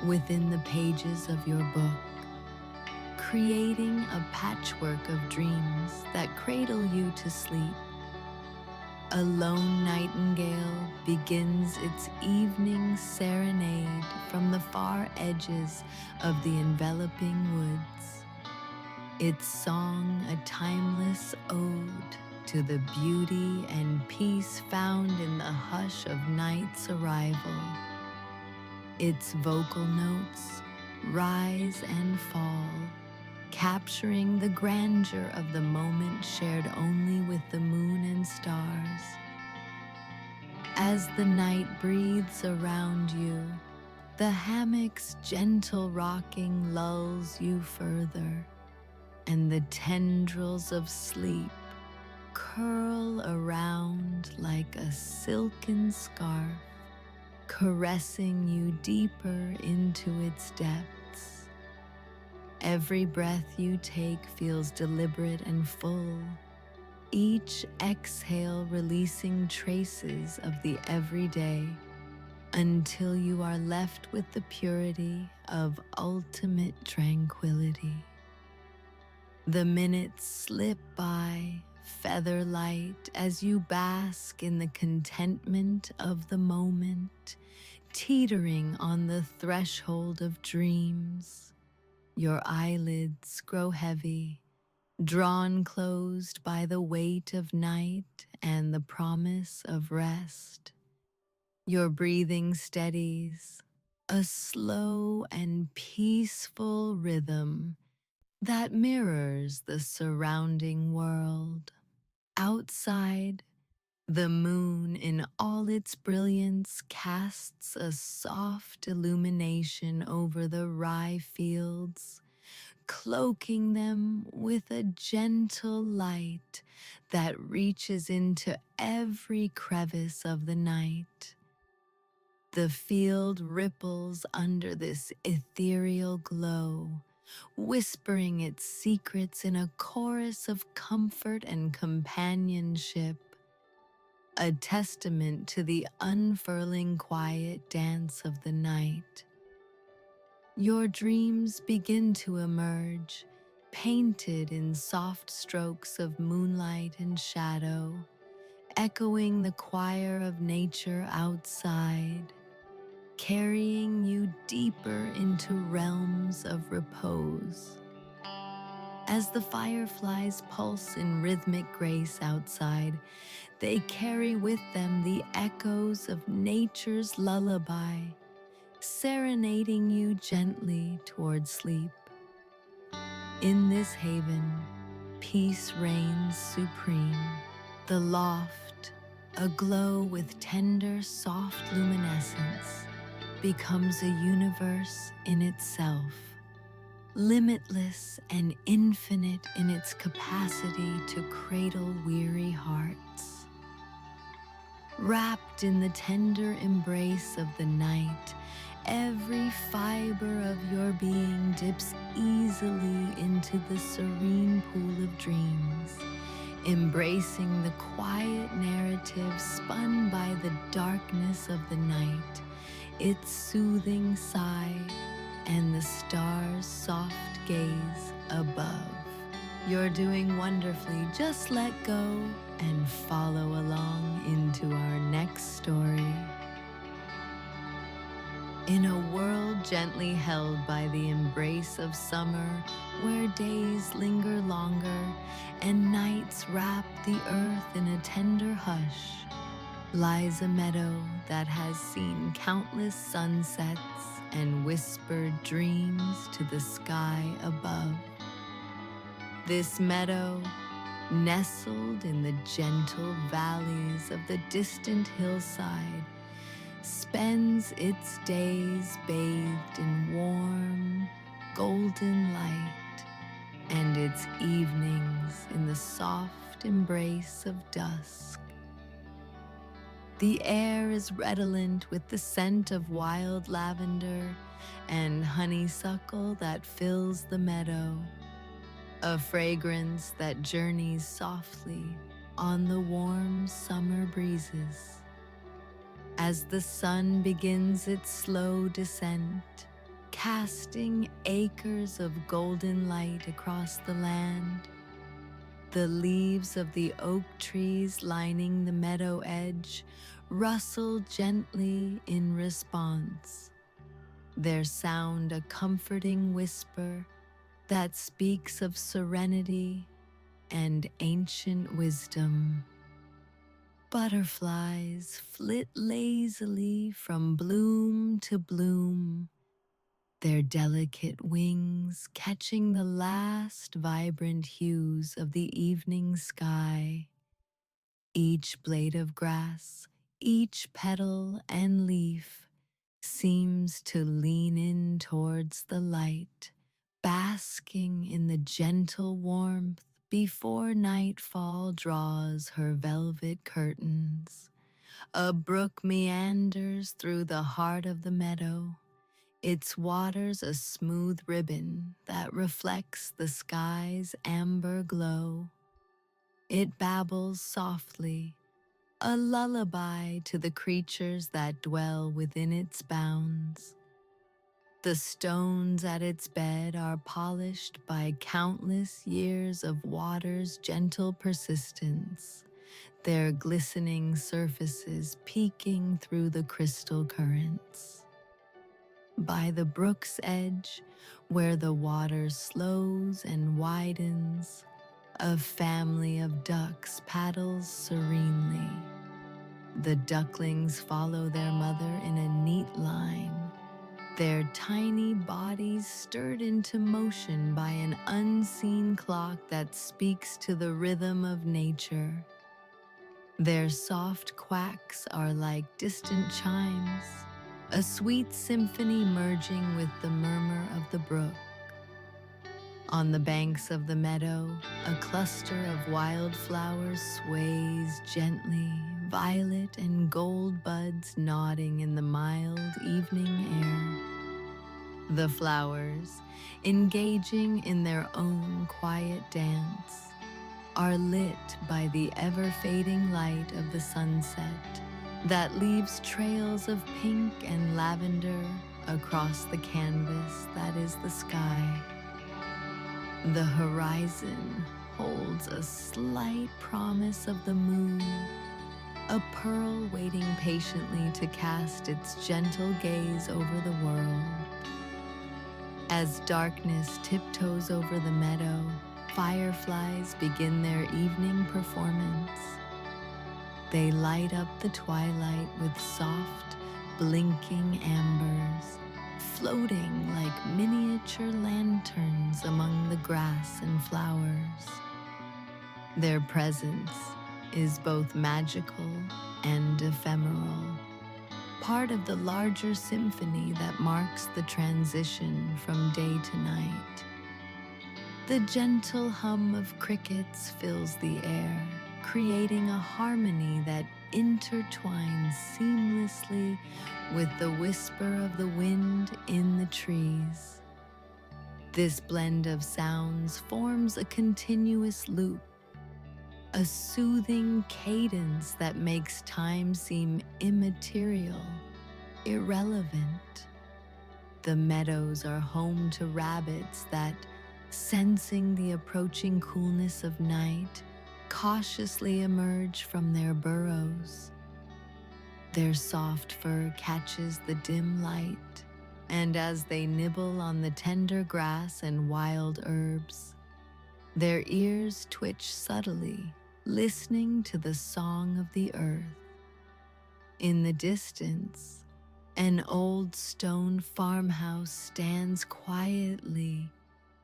within the pages of your book, creating a patchwork of dreams that cradle you to sleep. A lone nightingale begins its evening serenade from the far edges of the enveloping woods, its song a timeless ode to the beauty and peace found in the hush of night's arrival. Its vocal notes rise and fall, capturing the grandeur of the moment shared only with the moon and stars. As the night breathes around you, the hammock's gentle rocking lulls you further, and the tendrils of sleep curl around like a silken scarf, caressing you deeper into its depths. Every breath you take feels deliberate and full, each exhale releasing traces of the everyday, until you are left with the purity of ultimate tranquility. The minutes slip by, feather light, as you bask in the contentment of the moment, teetering on the threshold of dreams. Your eyelids grow heavy, drawn closed by the weight of night and the promise of rest. Your breathing steadies, a slow and peaceful rhythm that mirrors the surrounding world. Outside, The moon in all its brilliance casts a soft illumination over the rye fields, cloaking them with a gentle light that reaches into every crevice of the night. The field ripples under this ethereal glow, whispering its secrets in a chorus of comfort and companionship, a testament to the unfurling quiet dance of the night. Your dreams begin to emerge, painted in soft strokes of moonlight and shadow, echoing the choir of nature outside, carrying you deeper into realms of repose. As the fireflies pulse in rhythmic grace outside, they carry with them the echoes of nature's lullaby, serenading you gently toward sleep. In this haven, peace reigns supreme. The loft, aglow with tender, soft luminescence, becomes a universe in itself, limitless and infinite in its capacity to cradle weary hearts. Wrapped in the tender embrace of the night, every fiber of your being dips easily into the serene pool of dreams, embracing the quiet narrative spun by the darkness of the night, its soothing sigh, and the stars' soft gaze above. You're doing wonderfully. Just let go and follow along into our next story. In a world gently held by the embrace of summer, where days linger longer and nights wrap the earth in a tender hush, lies a meadow that has seen countless sunsets and whispered dreams to the sky above. This meadow, nestled in the gentle valleys of the distant hillside, spends its days bathed in warm, golden light, and its evenings in the soft embrace of dusk. The air is redolent with the scent of wild lavender and honeysuckle that fills the meadow, a fragrance that journeys softly on the warm summer breezes. As the sun begins its slow descent, casting acres of golden light across the land, the leaves of the oak trees lining the meadow edge rustle gently in response, their sound a comforting whisper that speaks of serenity and ancient wisdom. Butterflies flit lazily from bloom to bloom, their delicate wings catching the last vibrant hues of the evening sky. Each blade of grass, each petal and leaf seems to lean in towards the light, basking in the gentle warmth before nightfall draws her velvet curtains. A brook meanders through the heart of the meadow, its waters a smooth ribbon that reflects the sky's amber glow. It babbles softly, a lullaby to the creatures that dwell within its bounds. The stones at its bed are polished by countless years of water's gentle persistence, their glistening surfaces peeking through the crystal currents. By the brook's edge, where the water slows and widens, a family of ducks paddles serenely. The ducklings follow their mother in a neat line, their tiny bodies stirred into motion by an unseen clock that speaks to the rhythm of nature. Their soft quacks are like distant chimes, a sweet symphony merging with the murmur of the brook. On the banks of the meadow, a cluster of wildflowers sways gently, violet and gold buds nodding in the mild evening air. The flowers, engaging in their own quiet dance, are lit by the ever-fading light of the sunset that leaves trails of pink and lavender across the canvas that is the sky. The horizon holds a slight promise of the moon, a pearl waiting patiently to cast its gentle gaze over the world. As darkness tiptoes over the meadow, fireflies begin their evening performance. They light up the twilight with soft, blinking ambers, floating like miniature lanterns among the grass and flowers. Their presence is both magical and ephemeral, part of the larger symphony that marks the transition from day to night. The gentle hum of crickets fills the air, creating a harmony that intertwines seamlessly with the whisper of the wind in the trees. This blend of sounds forms a continuous loop, a soothing cadence that makes time seem immaterial, irrelevant. The meadows are home to rabbits that, sensing the approaching coolness of night, cautiously emerge from their burrows. Their soft fur catches the dim light, and as they nibble on the tender grass and wild herbs, their ears twitch subtly, listening to the song of the earth. In the distance, an old stone farmhouse stands quietly,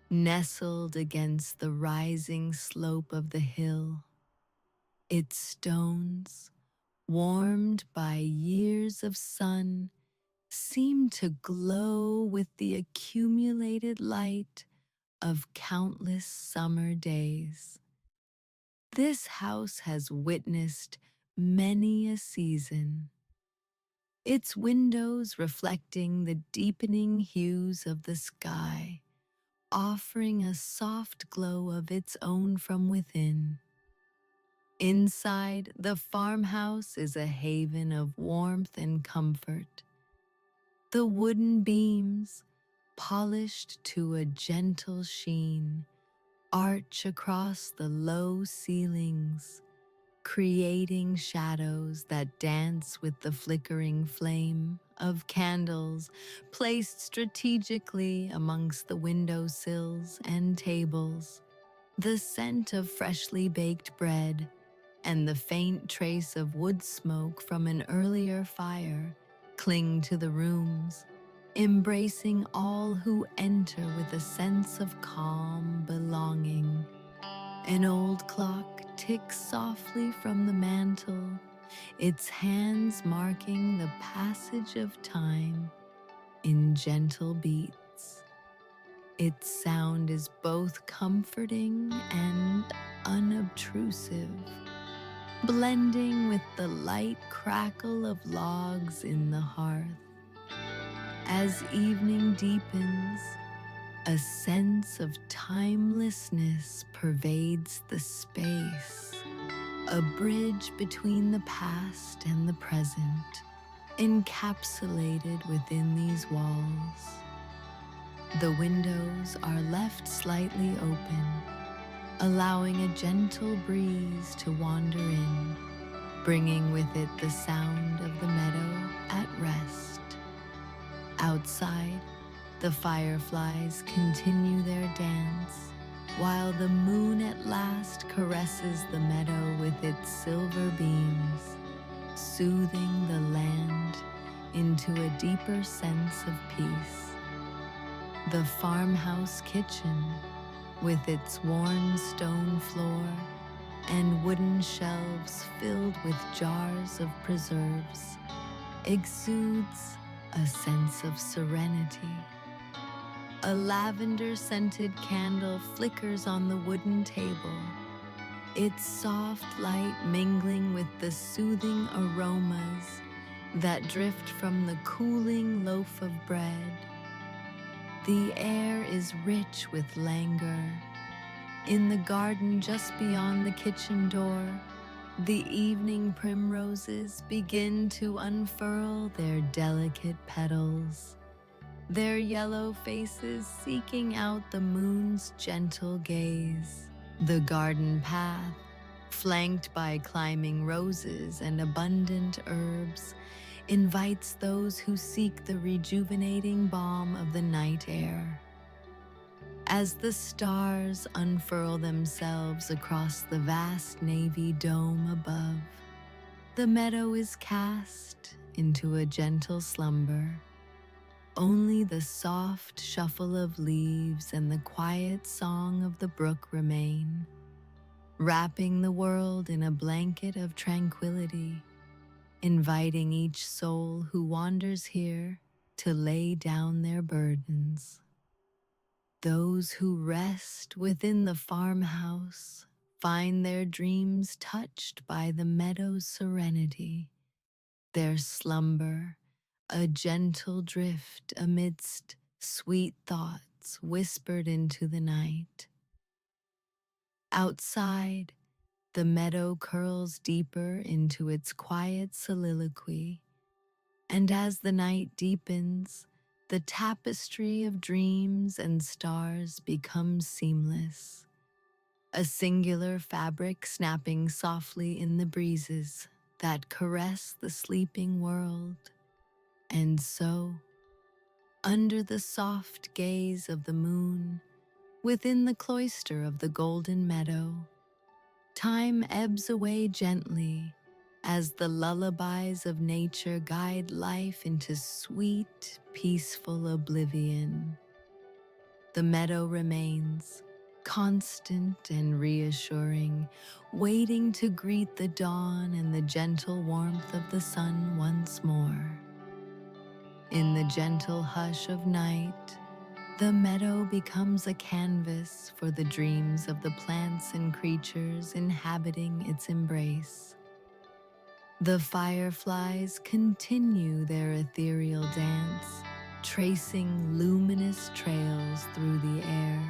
nestled against the rising slope of the hill. Its stones, warmed by years of sun, seem to glow with the accumulated light of countless summer days. This house has witnessed many a season, its windows reflecting the deepening hues of the sky, offering a soft glow of its own from within. Inside, the farmhouse is a haven of warmth and comfort. The wooden beams, polished to a gentle sheen, arch across the low ceilings, creating shadows that dance with the flickering flame of candles placed strategically amongst the windowsills and tables. The scent of freshly baked bread and the faint trace of wood smoke from an earlier fire cling to the rooms, embracing all who enter with a sense of calm belonging. An old clock ticks softly from the mantel, its hands marking the passage of time in gentle beats. Its sound is both comforting and unobtrusive, blending with the light crackle of logs in the hearth. As evening deepens, a sense of timelessness pervades the space, a bridge between the past and the present, encapsulated within these walls. The windows are left slightly open, allowing a gentle breeze to wander in, bringing with it the sound of the meadow at rest. Outside, the fireflies continue their dance, while the moon at last caresses the meadow with its silver beams, soothing the land into a deeper sense of peace. The farmhouse kitchen, with its worn stone floor, and wooden shelves filled with jars of preserves exudes a sense of serenity. A lavender-scented candle flickers on the wooden table, its soft light mingling with the soothing aromas that drift from the cooling loaf of bread. The air is rich with languor. In the garden just beyond the kitchen door, the evening primroses begin to unfurl their delicate petals, their yellow faces seeking out the moon's gentle gaze. The garden path, flanked by climbing roses and abundant herbs, invites those who seek the rejuvenating balm of the night air. As the stars unfurl themselves across the vast navy dome above, the meadow is cast into a gentle slumber. Only the soft shuffle of leaves and the quiet song of the brook remain, wrapping the world in a blanket of tranquility, inviting each soul who wanders here to lay down their burdens. Those who rest within the farmhouse find their dreams touched by the meadow's serenity, their slumber a gentle drift amidst sweet thoughts whispered into the night. Outside, the meadow curls deeper into its quiet soliloquy, and as the night deepens, the tapestry of dreams and stars becomes seamless, a singular fabric snapping softly in the breezes that caress the sleeping world. And so, under the soft gaze of the moon, within the cloister of the golden meadow, time ebbs away gently as the lullabies of nature guide life into sweet, peaceful oblivion. The meadow remains, constant and reassuring, waiting to greet the dawn and the gentle warmth of the sun once more. In the gentle hush of night, the meadow becomes a canvas for the dreams of the plants and creatures inhabiting its embrace. The fireflies continue their ethereal dance, tracing luminous trails through the air,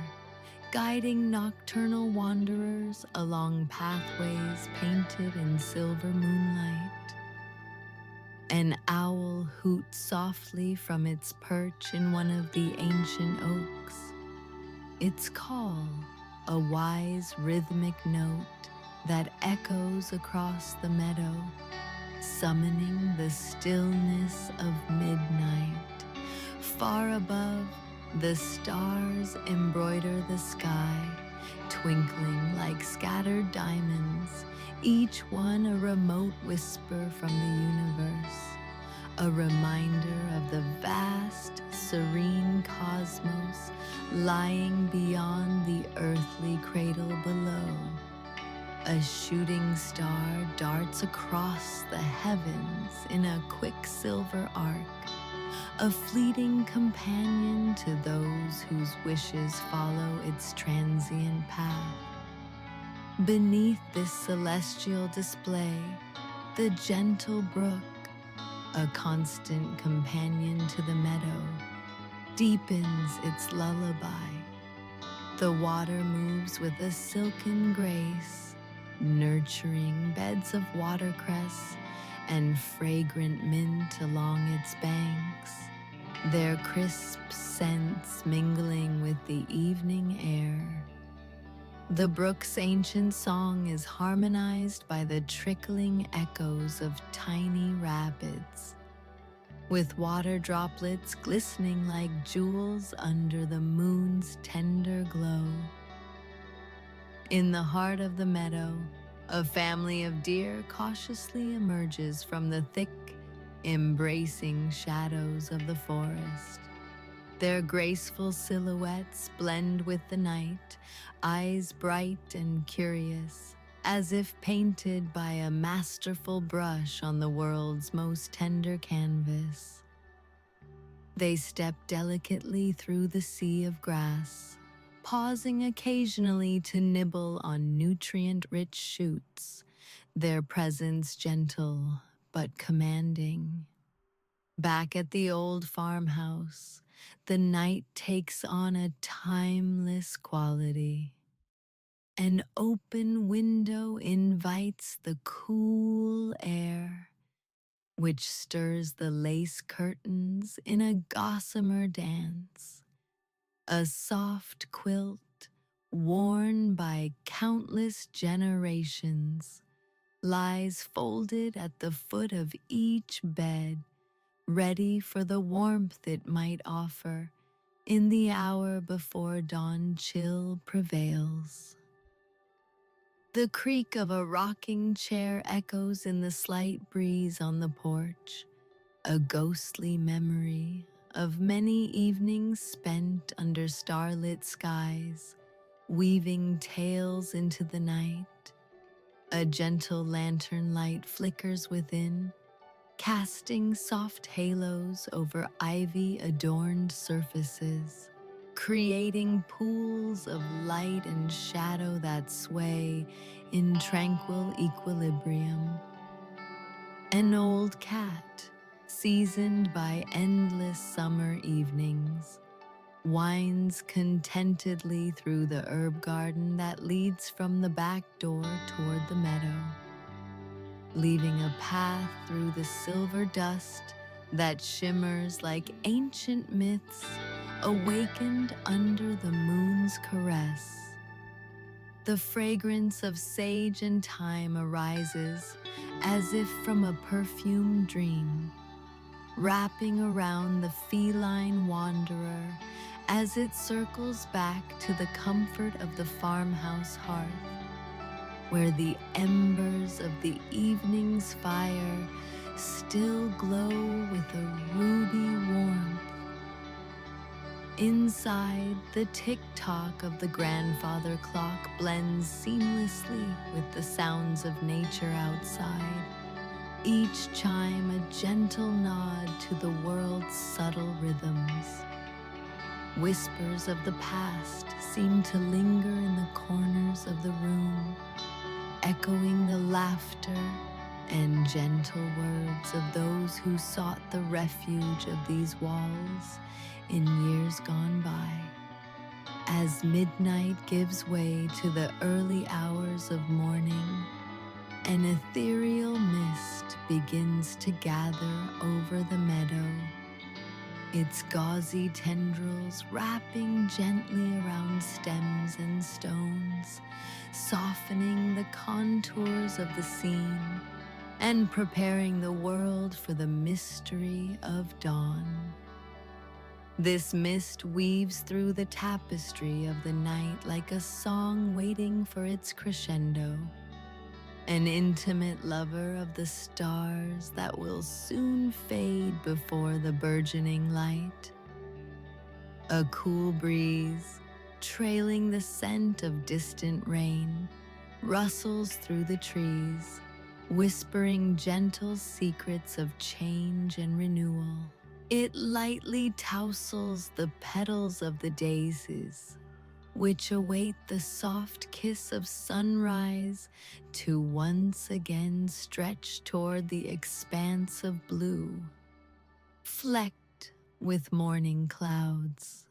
guiding nocturnal wanderers along pathways painted in silver moonlight. An owl hoots softly from its perch in one of the ancient oaks, its call a wise rhythmic note that echoes across the meadow, summoning the stillness of midnight. Far above, the stars embroider the sky, twinkling like scattered diamonds, each one a remote whisper from the universe, a reminder of the vast, serene cosmos lying beyond the earthly cradle below. A shooting star darts across the heavens in a quicksilver arc, a fleeting companion to those whose wishes follow its transient path. Beneath this celestial display, the gentle brook, a constant companion to the meadow, deepens its lullaby. The water moves with a silken grace, nurturing beds of watercress and fragrant mint along its banks, their crisp scents mingling with the evening air. The brook's ancient song is harmonized by the trickling echoes of tiny rapids, with water droplets glistening like jewels under the moon's tender glow. In the heart of the meadow, a family of deer cautiously emerges from the thick, embracing shadows of the forest. Their graceful silhouettes blend with the night, eyes bright and curious, as if painted by a masterful brush on the world's most tender canvas. They step delicately through the sea of grass, pausing occasionally to nibble on nutrient-rich shoots, their presence gentle but commanding. Back at the old farmhouse, the night takes on a timeless quality. An open window invites the cool air, which stirs the lace curtains in a gossamer dance. A soft quilt, worn by countless generations, lies folded at the foot of each bed, ready for the warmth it might offer in the hour before dawn chill prevails. The creak of a rocking chair echoes in the slight breeze on the porch, a ghostly memory of many evenings spent under starlit skies, weaving tales into the night. A gentle lantern light flickers within, casting soft halos over ivy-adorned surfaces, creating pools of light and shadow that sway in tranquil equilibrium. An old cat, seasoned by endless summer evenings, winds contentedly through the herb garden that leads from the back door toward the meadow, leaving a path through the silver dust that shimmers like ancient myths awakened under the moon's caress. The fragrance of sage and thyme arises as if from a perfumed dream, wrapping around the feline wanderer as it circles back to the comfort of the farmhouse hearth, where the embers of the evening's fire still glow with a ruby warmth. Inside, the tick-tock of the grandfather clock blends seamlessly with the sounds of nature outside, each chime a gentle nod to the world's subtle rhythms. Whispers of the past seem to linger in the corners of the room, echoing the laughter and gentle words of those who sought the refuge of these walls in years gone by. As midnight gives way to the early hours of morning, an ethereal mist begins to gather over the meadow, its gauzy tendrils wrapping gently around stems and stones, softening the contours of the scene and preparing the world for the mystery of dawn. This mist weaves through the tapestry of the night like a song waiting for its crescendo, an intimate lover of the stars that will soon fade before the burgeoning light. A cool breeze, trailing the scent of distant rain, rustles through the trees, whispering gentle secrets of change and renewal. It lightly tousles the petals of the daisies, which await the soft kiss of sunrise to once again stretch toward the expanse of blue, flecked with morning clouds.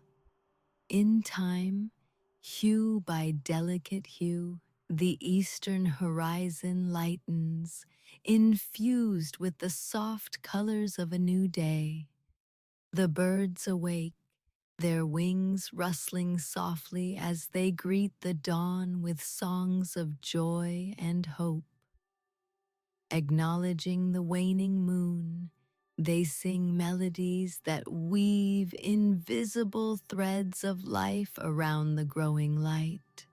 In time, hue by delicate hue, the eastern horizon lightens, infused with the soft colors of a new day. The birds awake, their wings rustling softly as they greet the dawn with songs of joy and hope. Acknowledging the waning moon, they sing melodies that weave invisible threads of life around the growing light.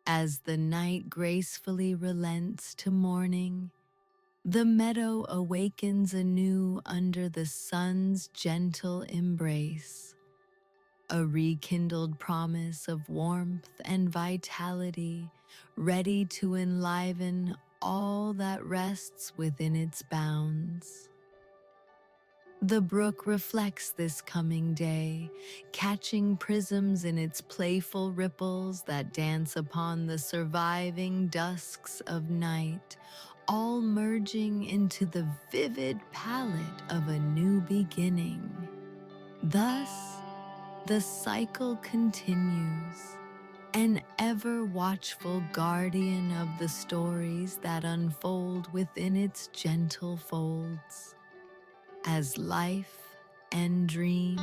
As the night gracefully relents to morning, the meadow awakens anew under the sun's gentle embrace. a rekindled promise of warmth and vitality, ready to enliven all that rests within its bounds. The brook reflects this coming day, catching prisms in its playful ripples that dance upon the surviving dusks of night, all merging into the vivid palette of a new beginning. Thus, the cycle continues, an ever-watchful guardian of the stories that unfold within its gentle folds. As life and dream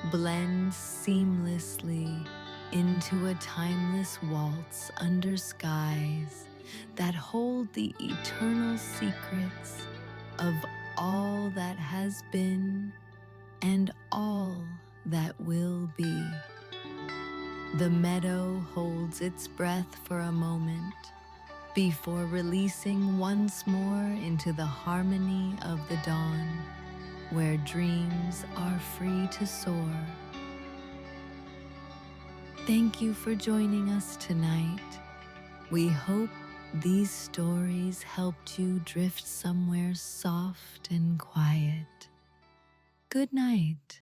blend seamlessly into a timeless waltz under skies that hold the eternal secrets of all that has been and all that will be. The meadow holds its breath for a moment before releasing once more into the harmony of the dawn, where dreams are free to soar. Thank you for joining us tonight. We hope these stories helped you drift somewhere soft and quiet. Good night.